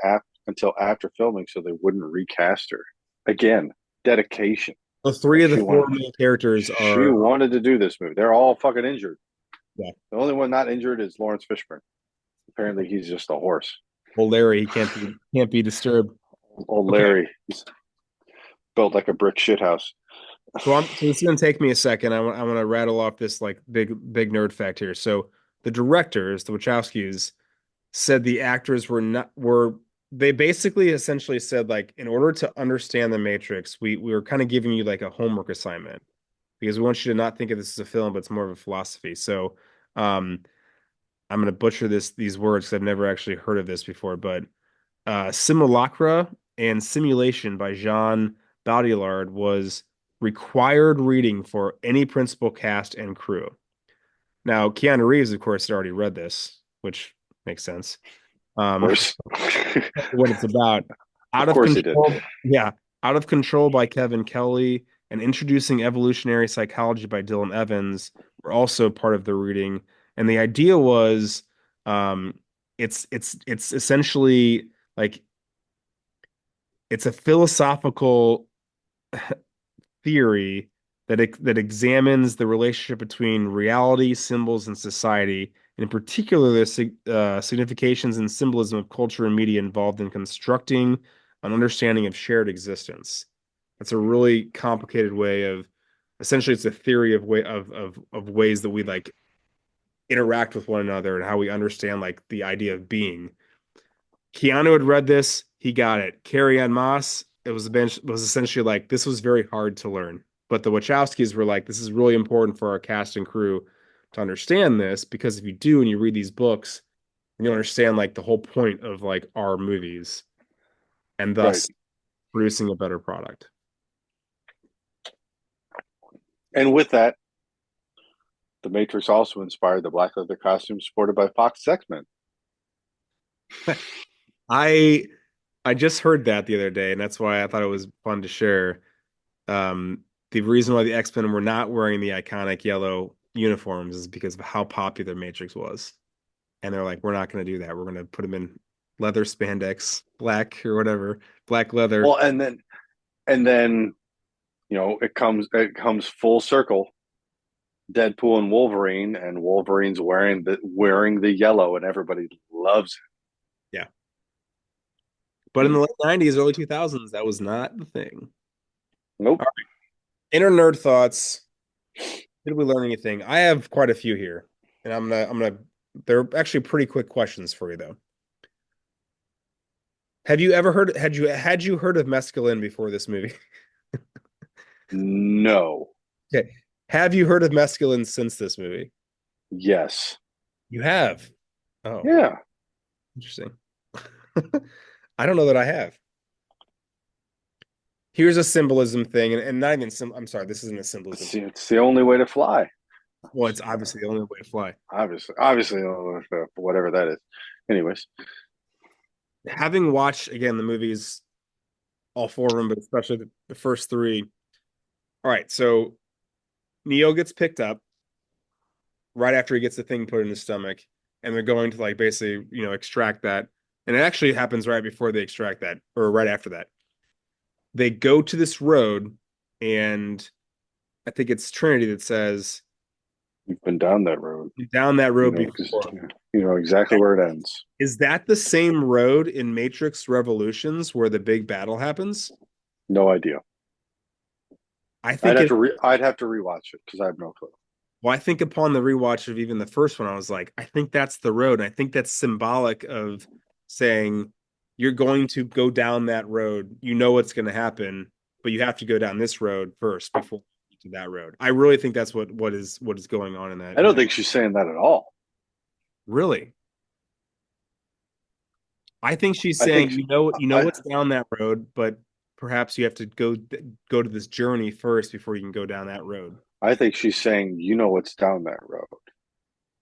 until after filming so they wouldn't recast her. Again, dedication. So three Like of the four main characters she are wanted to do this movie. They're all fucking injured. yeah. The only one not injured is Lawrence Fishburne. Apparently, he's just a horse. Well, Larry, he can't be disturbed. Old Okay. Larry, he's built like a brick shithouse. So this is gonna take me a second. I want to rattle off this like big nerd fact here. So the directors, the Wachowskis, said the actors were they basically essentially said like in order to understand the Matrix, we were kind of giving you like a homework assignment because we want you to not think of this as a film, but it's more of a philosophy. So um I'm gonna butcher these words because I've never actually heard of this before, but Simulacra and Simulation by Jean Baudrillard was required reading for any principal cast and crew. Now, Keanu Reeves, of course, had already read this, which makes sense. Of Um, course. what it's about. Of Out of course he did. Control, yeah, Out of Control by Kevin Kelly and Introducing Evolutionary Psychology by Dylan Evans were also part of the reading. And the idea was, um, it's essentially like it's a philosophical theory that examines the relationship between reality, symbols, and society, and in particular, the significations and symbolism of culture and media involved in constructing an understanding of shared existence. That's a really complicated way of essentially it's a theory of ways that we like interact with one another and how we understand like the idea of being. Keanu had read this, he got it. Carrie Ann Moss, it was a bench was essentially like this was very hard to learn. But the Wachowskis were like, this is really important for our cast and crew to understand this because if you do and you read these books, you understand like the whole point of like our movies and Right. thus producing a better product. And with that, the Matrix also inspired the black leather costume sported by Fox X-Men. I I just heard that the other day, and that's why I thought it was fun to share. The reason why the X-Men were not wearing the iconic yellow uniforms is because of how popular Matrix was. And they're like, we're not going to do that. We're going to put them in leather spandex, black or whatever, black leather. Well, and then it comes full circle. Deadpool and Wolverine, and Wolverine's wearing the yellow, and everybody loves Yeah. But in it. the late 90s, early 2000s, that was not the thing. All Nope. right. Inner nerd thoughts. Did we learn anything? I have quite a few here. And they're actually pretty quick questions for you though. Have you ever heard had you heard of mescaline before this movie? No. Okay. Have you heard of mescaline since this movie? Yes. You have. Oh, Yeah. interesting. I don't know that I have. Here's a symbolism thing, and not even I'm sorry, this isn't a symbolism. See, it's the only way to fly. Well, it's obviously the only way to fly. Obviously, whatever that is. Anyways, Having watched again the movies, all four of them, but especially the first three. All right, so Neo gets picked up right after he gets the thing put in his stomach, and they're going to like basically, extract that. And it actually happens right before they extract that, or right after that. They go to this road, and I think it's Trinity that says, you've been down that road. down that You road know, before. you know exactly where it ends. Is that the same road in Matrix Revolutions where the big battle happens? No idea. I think it. I'd have to rewatch it because I have no clue. Well, I think upon the rewatch of even the first one, I was like, I think that's the road. And I think that's symbolic of saying you're going to go down that road. You know what's going to happen, but you have to go down this road first before you get to that road. I really think that's what is going on in that I in don't that. think she's saying that at all. Really. I think she's I saying, think you know I what's down that road, but perhaps you have to go to this journey first before you can go down that road. I think she's saying you know what's down that road.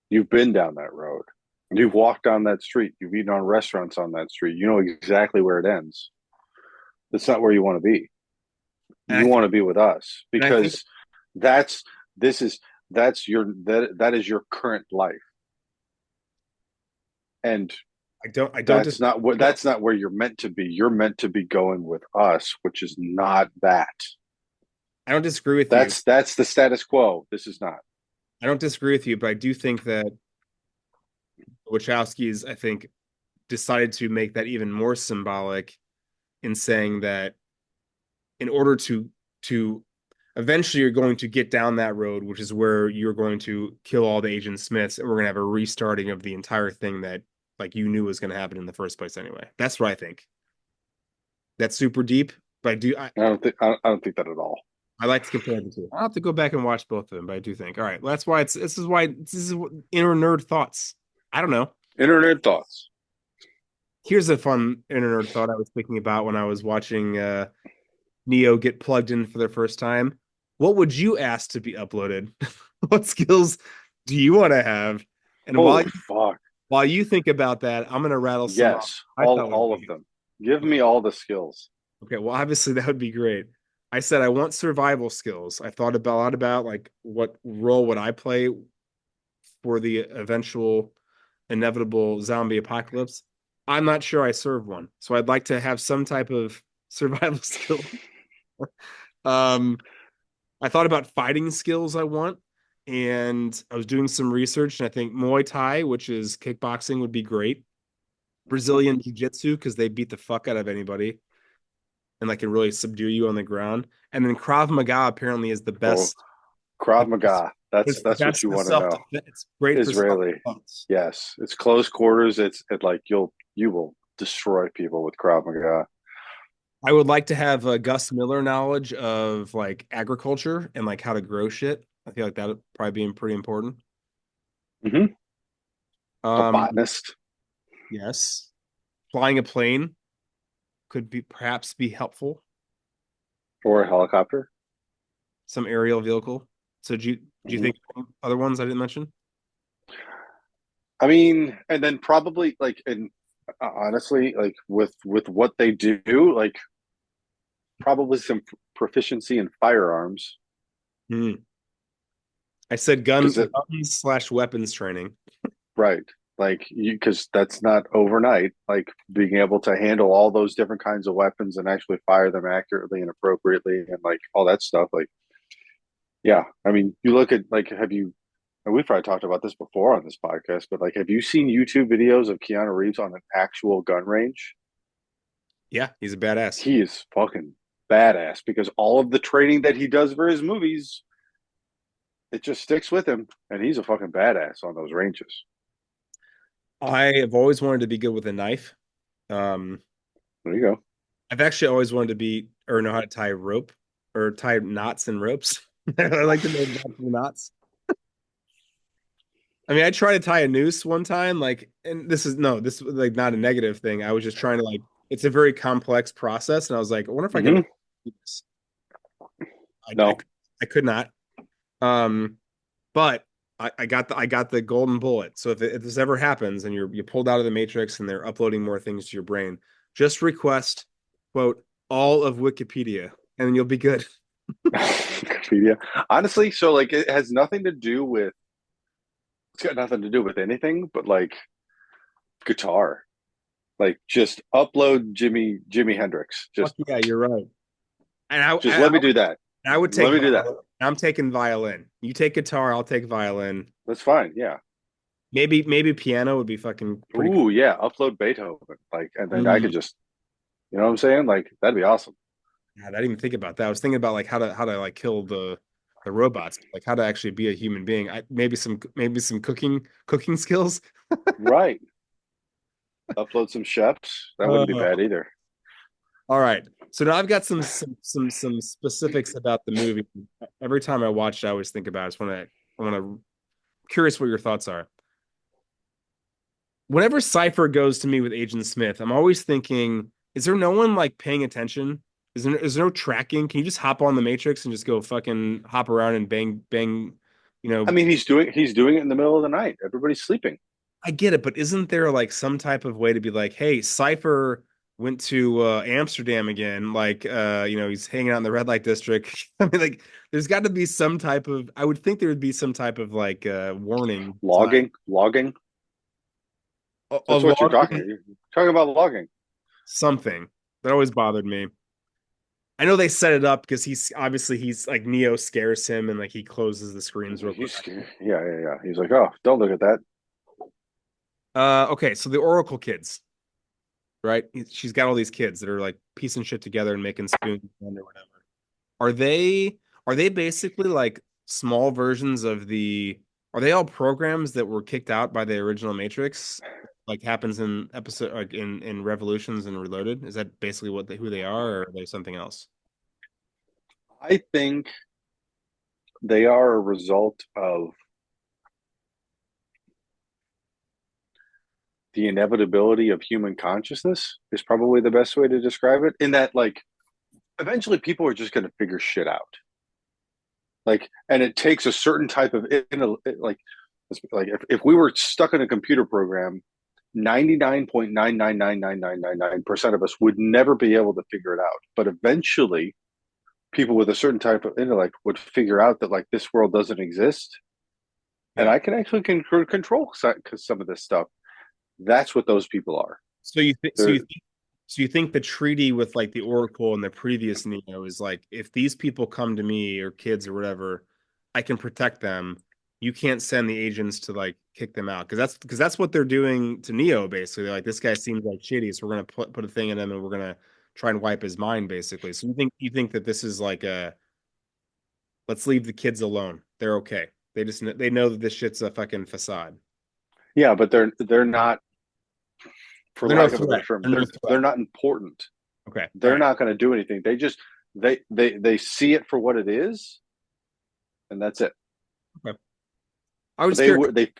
You've been down that road. You've walked down that street. You've eaten on restaurants on that street. You know exactly where it ends. That's not where you want to be. And I You think want to be with us and I think because that's this is that is your current life, and I don't just that's not where you're meant to be. You're meant to be going with us, which is not that. I don't disagree with you. That's the status quo. This is not. I don't disagree with you, but I do think that Wachowski's, I think, decided to make that even more symbolic in saying that in order to eventually you're going to get down that road, which is where you're going to kill all the Agent Smiths, and we're gonna have a restarting of the entire thing that like you knew was gonna happen in the first place anyway. That's what I think. That's super deep, but I don't think that at all. I like to compare the two. I'll have to go back and watch both of them, but I do think. All right, well, that's why this is inner nerd thoughts. I don't know. Internet thoughts. Here's a fun inner nerd thought I was thinking about when I was watching Neo get plugged in for the first time. What would you ask to be uploaded? What skills do you want to have? And Oh fuck. while you think about that, I'm gonna rattle some off Yes, I thought would all be of good. them. Give Okay. me all the skills. Okay, well, obviously that would be great. I said I want survival skills. I thought about a lot about like what role would I play for the eventual inevitable zombie apocalypse. I'm not sure I serve one, so I'd like to have some type of survival skill. Um, I thought about fighting skills I want, and I was doing some research, and I think Muay Thai, which is kickboxing, would be great. Brazilian Jiu-Jitsu, because they beat the fuck out of anybody and like can really subdue you on the ground. And then Krav Maga apparently is the Oh, best. Krav The best Maga. it's the That's what best you for want to know. self-defense. It's great for Israeli. self-defense. Yes, it's close quarters. It like you will destroy people with Krav Maga. I would like to have Gus Miller knowledge of like agriculture and like how to grow shit. I feel like that would probably be pretty important. Mm-hmm. A Um, botanist yes, flying a plane could be perhaps be helpful. or a helicopter. Some aerial vehicle. So do you Mm-hmm. think other ones I didn't mention? I mean, and then probably like, and honestly, like with what they do, like probably some proficiency in firearms Hmm. I said because guns slash weapons training. right, like you because that's not overnight. Like being able to handle all those different kinds of weapons and actually fire them accurately and appropriately, and like all that stuff. Like, yeah, I mean, you look at like, have you? And we've probably talked about this before on this podcast, but like, have you seen YouTube videos of Keanu Reeves on an actual gun range? Yeah, he's a badass. He is fucking badass because all of the training that he does for his movies, it just sticks with him, and he's a fucking badass on those ranges. I have always wanted to be good with a knife. Um, There you go. I've actually always wanted to be or know how to tie rope or tie knots and ropes. I like to know knots and knots. I mean, I tried to tie a noose one time, like, and this was like not a negative thing. I was just trying to like, it's a very complex process, and I was like, I wonder if I can Mm-hmm. do this. I, I, No. I could not. Um, but I got the golden bullet. So if this ever happens and you pulled out of the matrix and they're uploading more things to your brain, just request quote all of Wikipedia, and then you'll be good. Wikipedia. Honestly, so like it has nothing to do with it's got nothing to do with anything but like guitar. Like just upload Jimi Hendrix. Fuck yeah, you're right. And Just let me do that. I would take Let me do that. violin. I'm taking violin. You take guitar, I'll take violin. That's fine. Yeah. Maybe piano would be fucking pretty cool. Ooh, yeah. Upload Beethoven. Like, and then I Mm. could just, you know what I'm saying? Like, that'd be awesome. God, I didn't even think about that. I was thinking about like how to like kill the robots, like how to actually be a human being. Maybe some cooking skills. Right. Upload some chefs. That wouldn't be Uh, bad either. all right. So now I've got some specifics about the movie. Every time I watch it, I always think about it. I want to curious what your thoughts are. Whenever Cypher goes to meet with Agent Smith, I'm always thinking, is there no one like paying attention? Is there no tracking? Can you just hop on the Matrix and just go fucking hop around and bang bang, you I know, mean, he's doing it in the middle of the night. Everybody's sleeping. I get it, but isn't there like some type of way to be like, hey, Cypher went to Amsterdam again, like he's hanging out in the red light district. I mean, like, there's got to be some type of. I would think there would be some type of like warning sign, Logging. a That's what you're talking. logging You're talking about logging. something that always bothered me. I know they set it up because he's like Neo scares him and like he closes the screens real quick. He's yeah. He's like, oh, don't look at that. Okay, so the Oracle kids, right? She's got all these kids that are like piecing shit together and making spoons or whatever. Are they basically like small versions of the are they all programs that were kicked out by the original Matrix? Like happens in episode like in Revolutions and Reloaded? Is that basically who they are, or are they something else? I think they are a result of the inevitability of human consciousness. Is probably the best way to describe it. In that, like, eventually people are just going to figure shit out. Like, and it takes a certain type of like if we were stuck in a computer program, 99.9999999% of us would never be able to figure it out. But eventually, people with a certain type of intellect would figure out that like this world doesn't exist, and Yeah. I can actually control some of this stuff. That's what those people are. So you think so They're you think so you think the treaty with like the Oracle and the previous Neo is like if these people come to me or kids or whatever, I can protect them. You can't send the agents to like kick them out because that's what they're doing to Neo basically. They're like this guy seems like shitty, so we're gonna put a thing in him and we're gonna try and wipe his mind basically. So you think that this is like a let's leave the kids alone. They're okay. They know that this shit's a fucking facade. yeah, but they're not, for They're no lack of a better threat. term, They're no they're threat. not important. Okay. All They're right. not going to do anything. They just they see it for what it is, and that's it. Okay. I But was curious.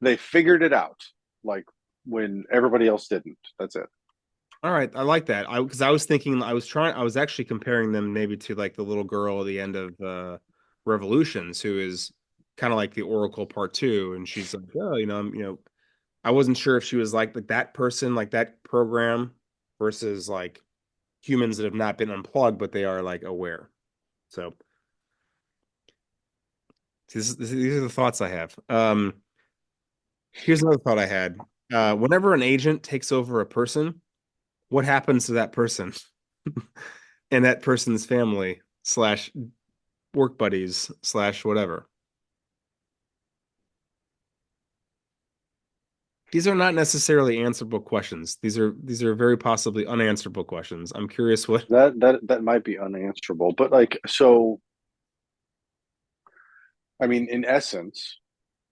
they figured it out, like when everybody else didn't. That's it. All right, I like that. I was thinking I was actually comparing them maybe to like the little girl at the end of Revolutions, who is kind of like the Oracle Part Two, and she's like, oh, I wasn't sure if she was like that person, like that program, versus like humans that have not been unplugged, but they are like aware. So these are the thoughts I have. Here's another thought I had. Whenever an agent takes over a person, what happens to that person and that person's family slash work buddies slash whatever? These are not necessarily answerable questions. These are very possibly unanswerable questions. I'm curious what. That might be unanswerable, but like so. I mean, in essence,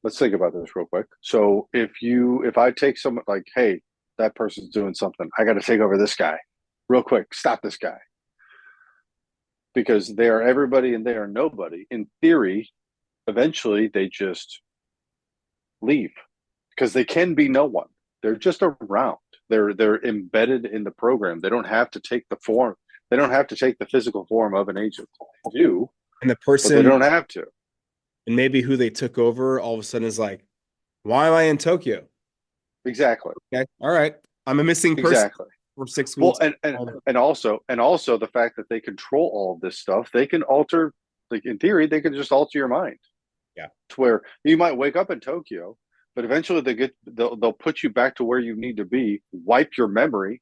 let's think about this real quick. So if I take someone like, hey, that person's doing something, I got to take over this guy, real quick. Stop this guy because they are everybody and they are nobody. In theory, eventually they just leave because they can be no one. They're just around. They're embedded in the program. They don't have to take the form. They don't have to take the physical form of an agent. They do, And the but they person don't have to. and maybe who they took over all of a sudden is like, why am I in Tokyo? Exactly. Okay, all right, I'm a missing person Exactly. for six Well, weeks. and also the fact that they control all of this stuff, they can alter. Like in theory, they can just alter your mind Yeah, to where you might wake up in Tokyo, but eventually they'll put you back to where you need to be, wipe your memory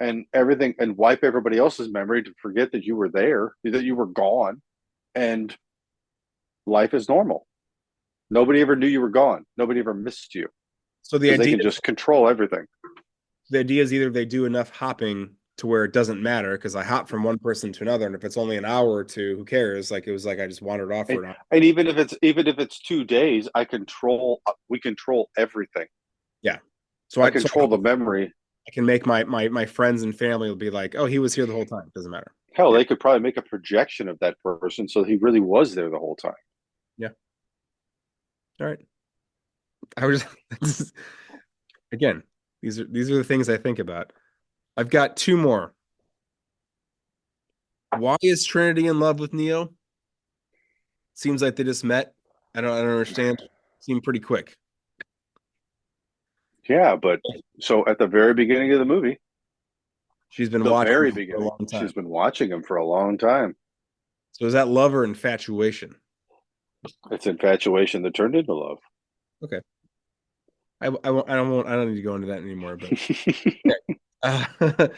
and everything, and wipe everybody else's memory to forget that you were there, that you were gone, and life is normal. Nobody ever knew you were gone. Nobody ever missed you so the because they idea can just control everything. the idea is either they do enough hopping to where it doesn't matter because I hop from one person to another, and if it's only an hour or two, who cares? Like it was like I just wandered off for And, an hour. and even if it's 2 days, we control everything. Yeah. I control the memory. I can make my friends and family will be like, oh, he was here the whole time. Doesn't matter. Hell, Yeah. they could probably make a projection of that person so he really was there the whole time. Yeah. All right. I was just, again, these are the things I think about. I've got two more. Why is Trinity in love with Neo? Seems like they just met. I don't understand. Seemed pretty quick. Yeah, but so at the very beginning of the movie, She's been the watching very him for a beginning, long time. she's been watching him for a long time. So is that love or infatuation? It's infatuation that turned into love. Okay. I don't need to go into that anymore, but uh,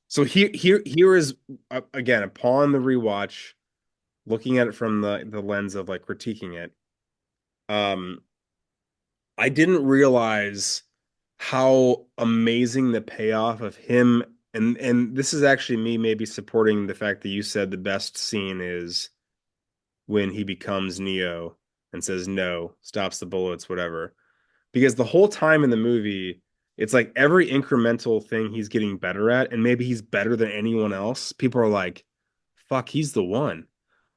so here is again upon the rewatch, looking at it from the lens of like critiquing it. Um, I didn't realize how amazing the payoff of him and this is actually me maybe supporting the fact that you said the best scene is when he becomes Neo and says no, stops the bullets, whatever. Because the whole time in the movie, it's like every incremental thing he's getting better at, and maybe he's better than anyone else. People are like, fuck, he's the one.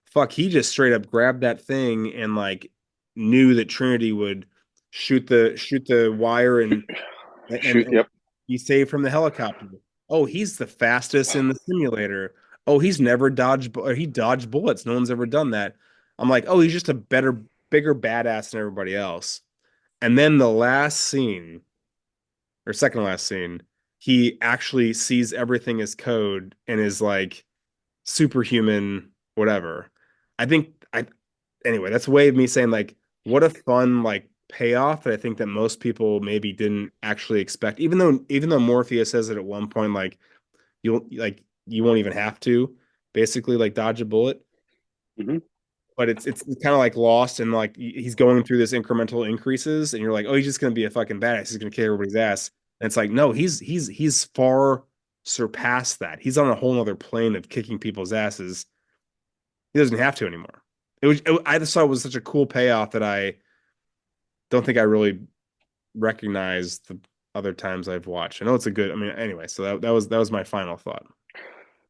Fuck, he just straight up grabbed that thing and like knew that Trinity would shoot the wire and Yep. be saved from the helicopter. Oh, he's the fastest in the simulator. Oh, he's never dodged or he dodged bullets. No one's ever done that. I'm like, oh, he's just a better, bigger badass than everybody else. And then the last scene, or second last scene, he actually sees everything as code and is like superhuman, whatever. I think I anyway, that's a way of me saying like what a fun like payoff that I think that most people maybe didn't actually expect. Even though Morpheus says it at one point, you won't even have to basically like dodge a bullet. Hmm. But it's kind of like lost and like he's going through this incremental increases and you're like, oh, he's just gonna be a fucking badass. He's gonna kick everybody's ass. And it's like, no, he's far surpassed that. He's on a whole other plane of kicking people's asses. He doesn't have to anymore. I just thought it was such a cool payoff that I don't think I really recognized the other times I've watched. I know it's a good, I mean, anyway, so that was my final thought.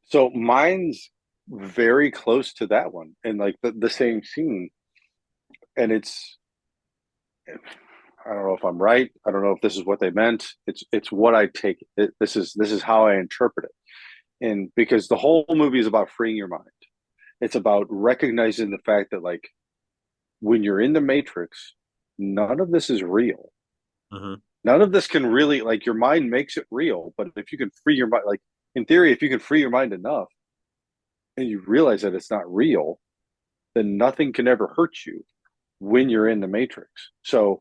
So mine's very close to that one and like the same scene. And I don't know if I'm right. I don't know if this is what they meant. It's what I take. This is how I interpret it. And because the whole movie is about freeing your mind. It's about recognizing the fact that like when you're in the matrix, none of this is real. Hmm. None of this can really like your mind makes it real, but if you can free your mind, like in theory, if you can free your mind enough and you realize that it's not real, then nothing can ever hurt you when you're in the matrix. So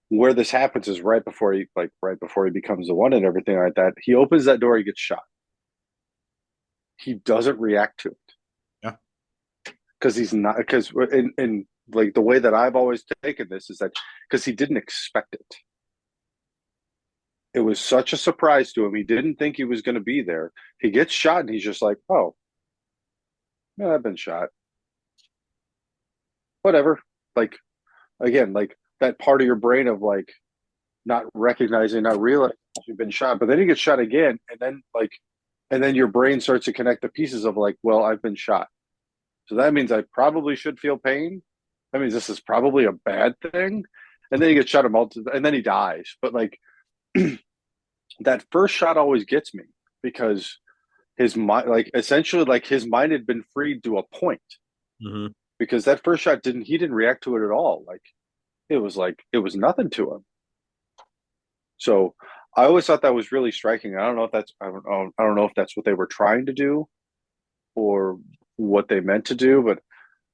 where this happens is right before he becomes the one and everything like that. He opens that door, he gets shot. He doesn't react to it Yeah. because he's not because in like the way that I've always taken this is that because he didn't expect it. It was such a surprise to him. He didn't think he was going to be there. He gets shot and he's just like, oh, yeah, I've been shot. Whatever. Like again, like that part of your brain of like not recognizing, not realizing you've been shot. But then you get shot again, and then your brain starts to connect the pieces of like, well, I've been shot. So that means I probably should feel pain. That means this is probably a bad thing. And then he gets shot and then he dies. But like that first shot always gets me because his mind, like essentially, like his mind had been freed to a point Hmm. because that first shot he didn't react to it at all. Like it was nothing to him. So I always thought that was really striking. I don't know if that's what they were trying to do or what they meant to do, but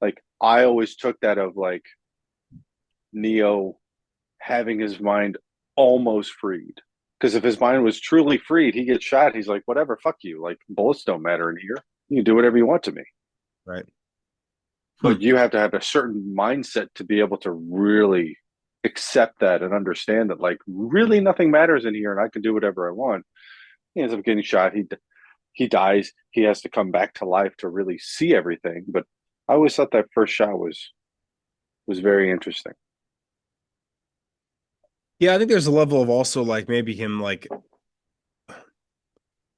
like I always took that of like Neo having his mind almost freed. Because if his mind was truly freed, he gets shot. He's like, whatever, fuck you. Like bullets don't matter in here. You can do whatever you want to me. Right. Hmm. But you have to have a certain mindset to be able to really accept that and understand that like really nothing matters in here and I can do whatever I want. He ends up getting shot. He dies. He has to come back to life to really see everything. But I always thought that first shot was very interesting. Yeah, I think there's a level of also like maybe him like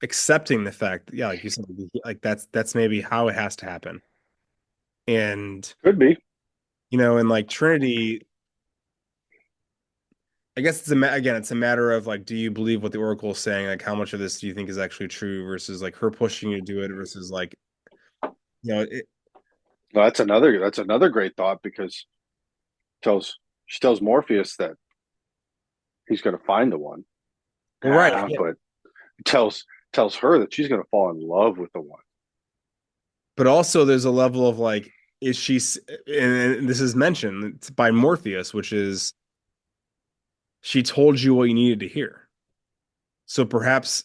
accepting the fact, yeah, like you said, like that's maybe how it has to happen. And Could be. and like Trinity, I guess again, it's a matter of like, do you believe what the Oracle is saying? Like, how much of this do you think is actually true versus like her pushing you to do it versus like, it, Well, that's another great thought because tells she tells Morpheus that he's going to find the one. well, right, yeah. But tells tells her that she's going to fall in love with the one. But also there's a level of like, is she, and this is mentioned by Morpheus, which is she told you what you needed to hear. So perhaps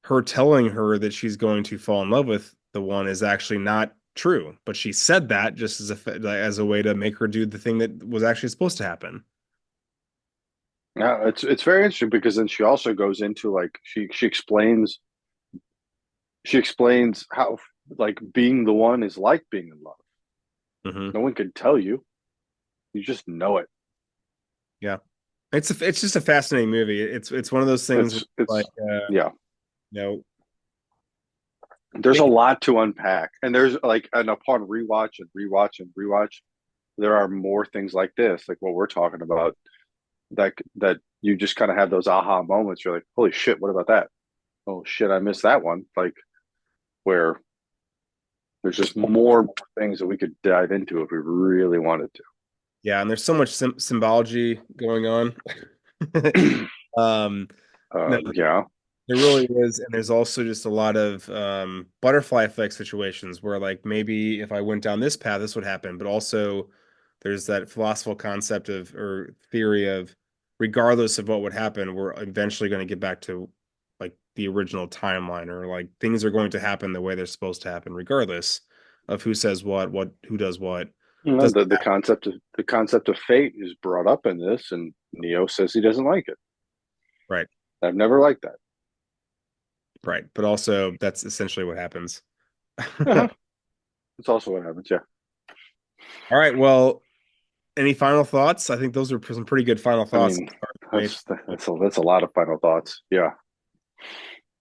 her telling her that she's going to fall in love with the one is actually not true, but she said that just as a way to make her do the thing that was actually supposed to happen. Yeah, it's very interesting because then she also goes into like she explains how like being the one is like being in love. Hmm. No one can tell you. You just know it. Yeah, it's just a fascinating movie. It's one of those things where, like, It's yeah. you know, There's a maybe lot to unpack, and there's like, and upon rewatch and rewatch and rewatch, there are more things like this, like what we're talking about, that you just kind of have those aha moments. You're like, holy shit, what about that? Oh shit, I missed that one. Like where there's just more things that we could dive into if we really wanted yeah, and there's so much symbology going on. to. Um, no, Yeah. there really is, and there's also just a lot of butterfly effect situations where, like, maybe if I went down this path, this would happen. But also, there's that philosophical concept of or theory of, regardless of what would happen, we're eventually going to get back to like the original timeline, or like things are going to happen the way they're supposed to happen, regardless of who says what, who does what. You know, Doesn't the concept of fate is brought up in this, and Neo says he doesn't like it. right, I've never liked that. right. But also, that's essentially what happens. Uh-huh. That's also what happens. Yeah. All right, well. Any final thoughts? I think those are some pretty good final I thoughts. mean, that's a lot of final thoughts. Yeah.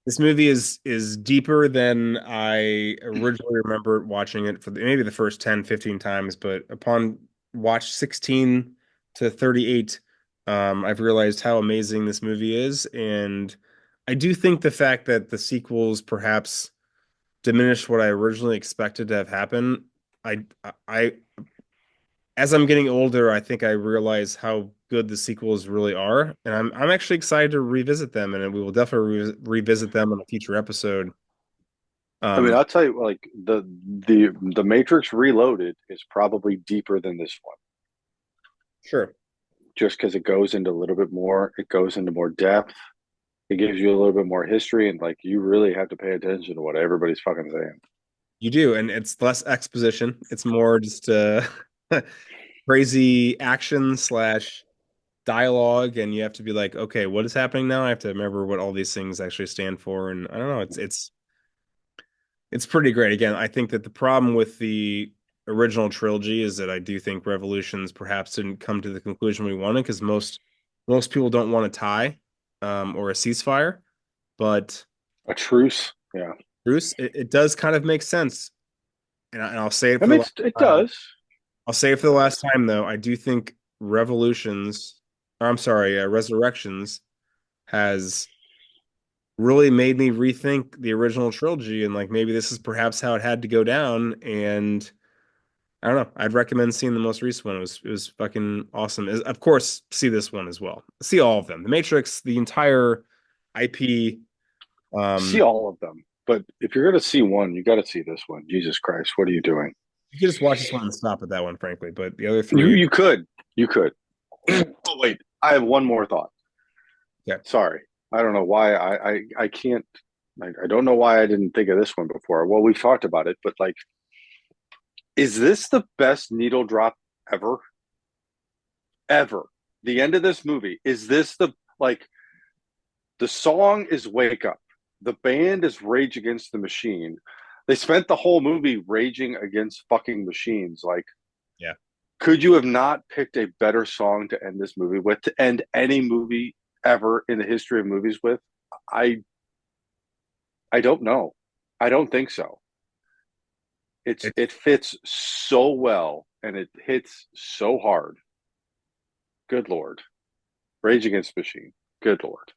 This movie is deeper than I originally remember watching it for maybe the first 10, 15 times, but upon watch 16 to 38, I've realized how amazing this movie is. And I do think the fact that the sequels perhaps diminished what I originally expected to have happen. I as I'm getting older, I think I realize how good the sequels really are, and I'm actually excited to revisit them, and we will definitely revisit them on a future episode. I mean, Um, I'll tell you, like the Matrix Reloaded is probably deeper than this one, sure. just because it goes into a little bit more. It goes into more depth. It gives you a little bit more history, and like you really have to pay attention to what everybody's fucking saying. You do, and it's less exposition. It's more just crazy action slash dialogue, and you have to be like, okay, what is happening now? I have to remember what all these things actually stand for, and I don't know. It's pretty great. Again, I think that the problem with the original trilogy is that I do think Revolutions perhaps didn't come to the conclusion we wanted because most people don't want a tie or a ceasefire. But A truce, yeah. Bruce, it does kind of make sense. And I'll say it I for the mean, last it time. does. I'll say it for the last time, though. I do think Revolutions, or I'm sorry, Resurrections has really made me rethink the original trilogy and like maybe this is perhaps how it had to go down. And I don't know. I'd recommend seeing the most recent one. It was fucking awesome. Of course, see this one as well. See all of them. The Matrix, the entire IP. See all of them, but if you're gonna see one, you got to see this one. Jesus Christ, what are you doing? You could just watch this one and stop at that one, frankly. But the other You three, you could you could. Oh wait, I have one more thought. yeah. Sorry, I don't know why I can't. I don't know why I didn't think of this one before. Well, we've talked about it, but like, is this the best needle drop ever? Ever? The end of this movie, is this the, like, the song is "Wake Up." The band is Rage Against the Machine. They spent the whole movie raging against fucking machines. Like, Yeah. could you have not picked a better song to end this movie with, to end any movie ever in the history of movies with? I I don't know. I don't think so. It, It fits so well and it hits so hard. Good lord. Rage Against the Machine. Good lord.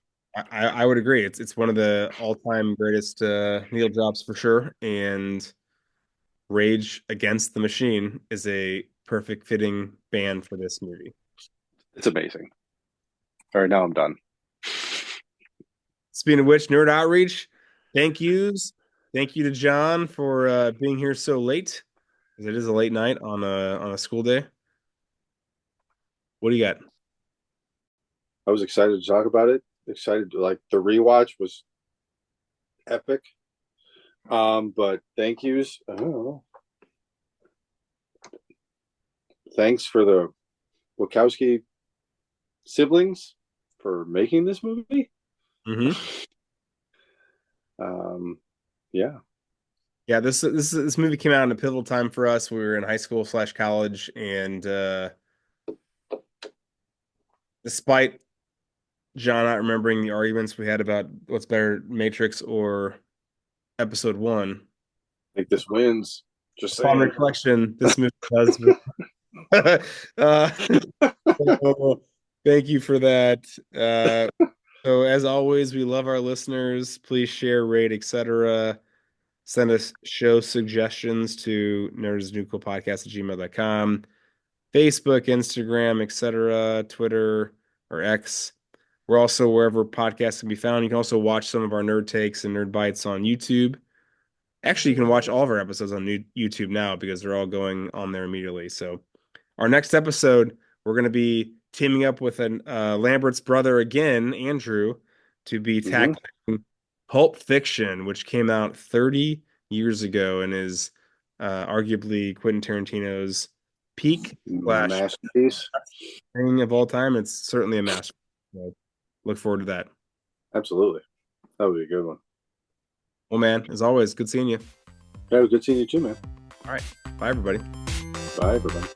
I would agree. It's one of the all-time greatest needle drops for sure. And Rage Against the Machine is a perfect fitting band for this movie. It's amazing. All right, now I'm done. Speaking of which, Nerd Outreach, thank yous. Thank you to John for being here so late, because it is a late night on a school day. What do you got? I was excited to talk about it. Excited, like the rewatch was epic. But thank yous. Oh, thanks for the Wachowski siblings for making this movie. Hmm. Um, yeah, Yeah, this movie came out in a pivotal time for us. We were in high school slash college, and despite John not remembering the arguments we had about what's better, Matrix or Episode One, I think this wins. Just upon saying. reflection, this movie does. uh, so thank you for that. So as always, we love our listeners. Please share, rate, etc. Send us show suggestions to nerdsnuclearpodcast@gmail.com, Facebook, Instagram, etc., Twitter or X. We're also wherever podcasts can be found. You can also watch some of our nerd takes and nerd bites on YouTube. Actually, you can watch all of our episodes on YouTube now because they're all going on there immediately. So, our next episode, we're going to be teaming up with an Lambert's brother again, Andrew, to be Mm-hmm. tackling Pulp Fiction, which came out 30 years ago and is arguably Quentin Tarantino's peak slash Masterpiece. thing of all time. It's certainly a masterpiece. So look forward to that. Absolutely. That would be a good one. Well, man, as always, good seeing you. Yeah, it was good seeing you too, man. All right. Bye, everybody. Bye, everybody.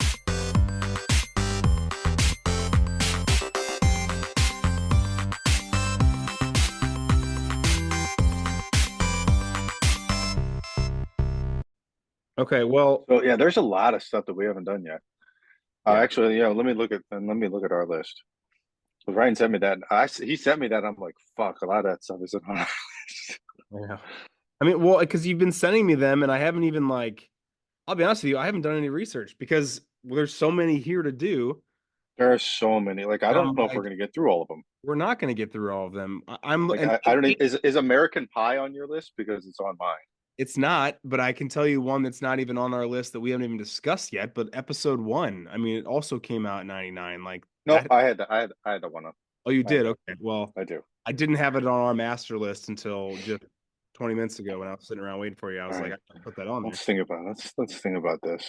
Okay. Well, So yeah, there's a lot of stuff that we haven't done yet. yeah. Actually, yeah, let me look at our list. Ryan sent me that. He sent me that. I'm like, fuck, a lot of that stuff isn't on our list. Yeah. I mean, well, because you've been sending me them, and I haven't even like, I'll be honest with you, I haven't done any research because there's so many here to do. There are so many. Like, I And don't I'm know if we're like, gonna get through all of them. we're not going to get through all of them. I'm, Like, and I don't even, is American Pie on your list because it's on mine. it's not, but I can tell you one that's not even on our list that we haven't even discussed yet. But episode one, I mean, it also came out in '99. Like No, that. I had the one up. Oh, you I had did? that. Okay. Well, I do. I didn't have it on our master list until just 20 minutes ago when I was sitting around waiting for you. I All was like, right. I gotta put that on there. Let's think about this.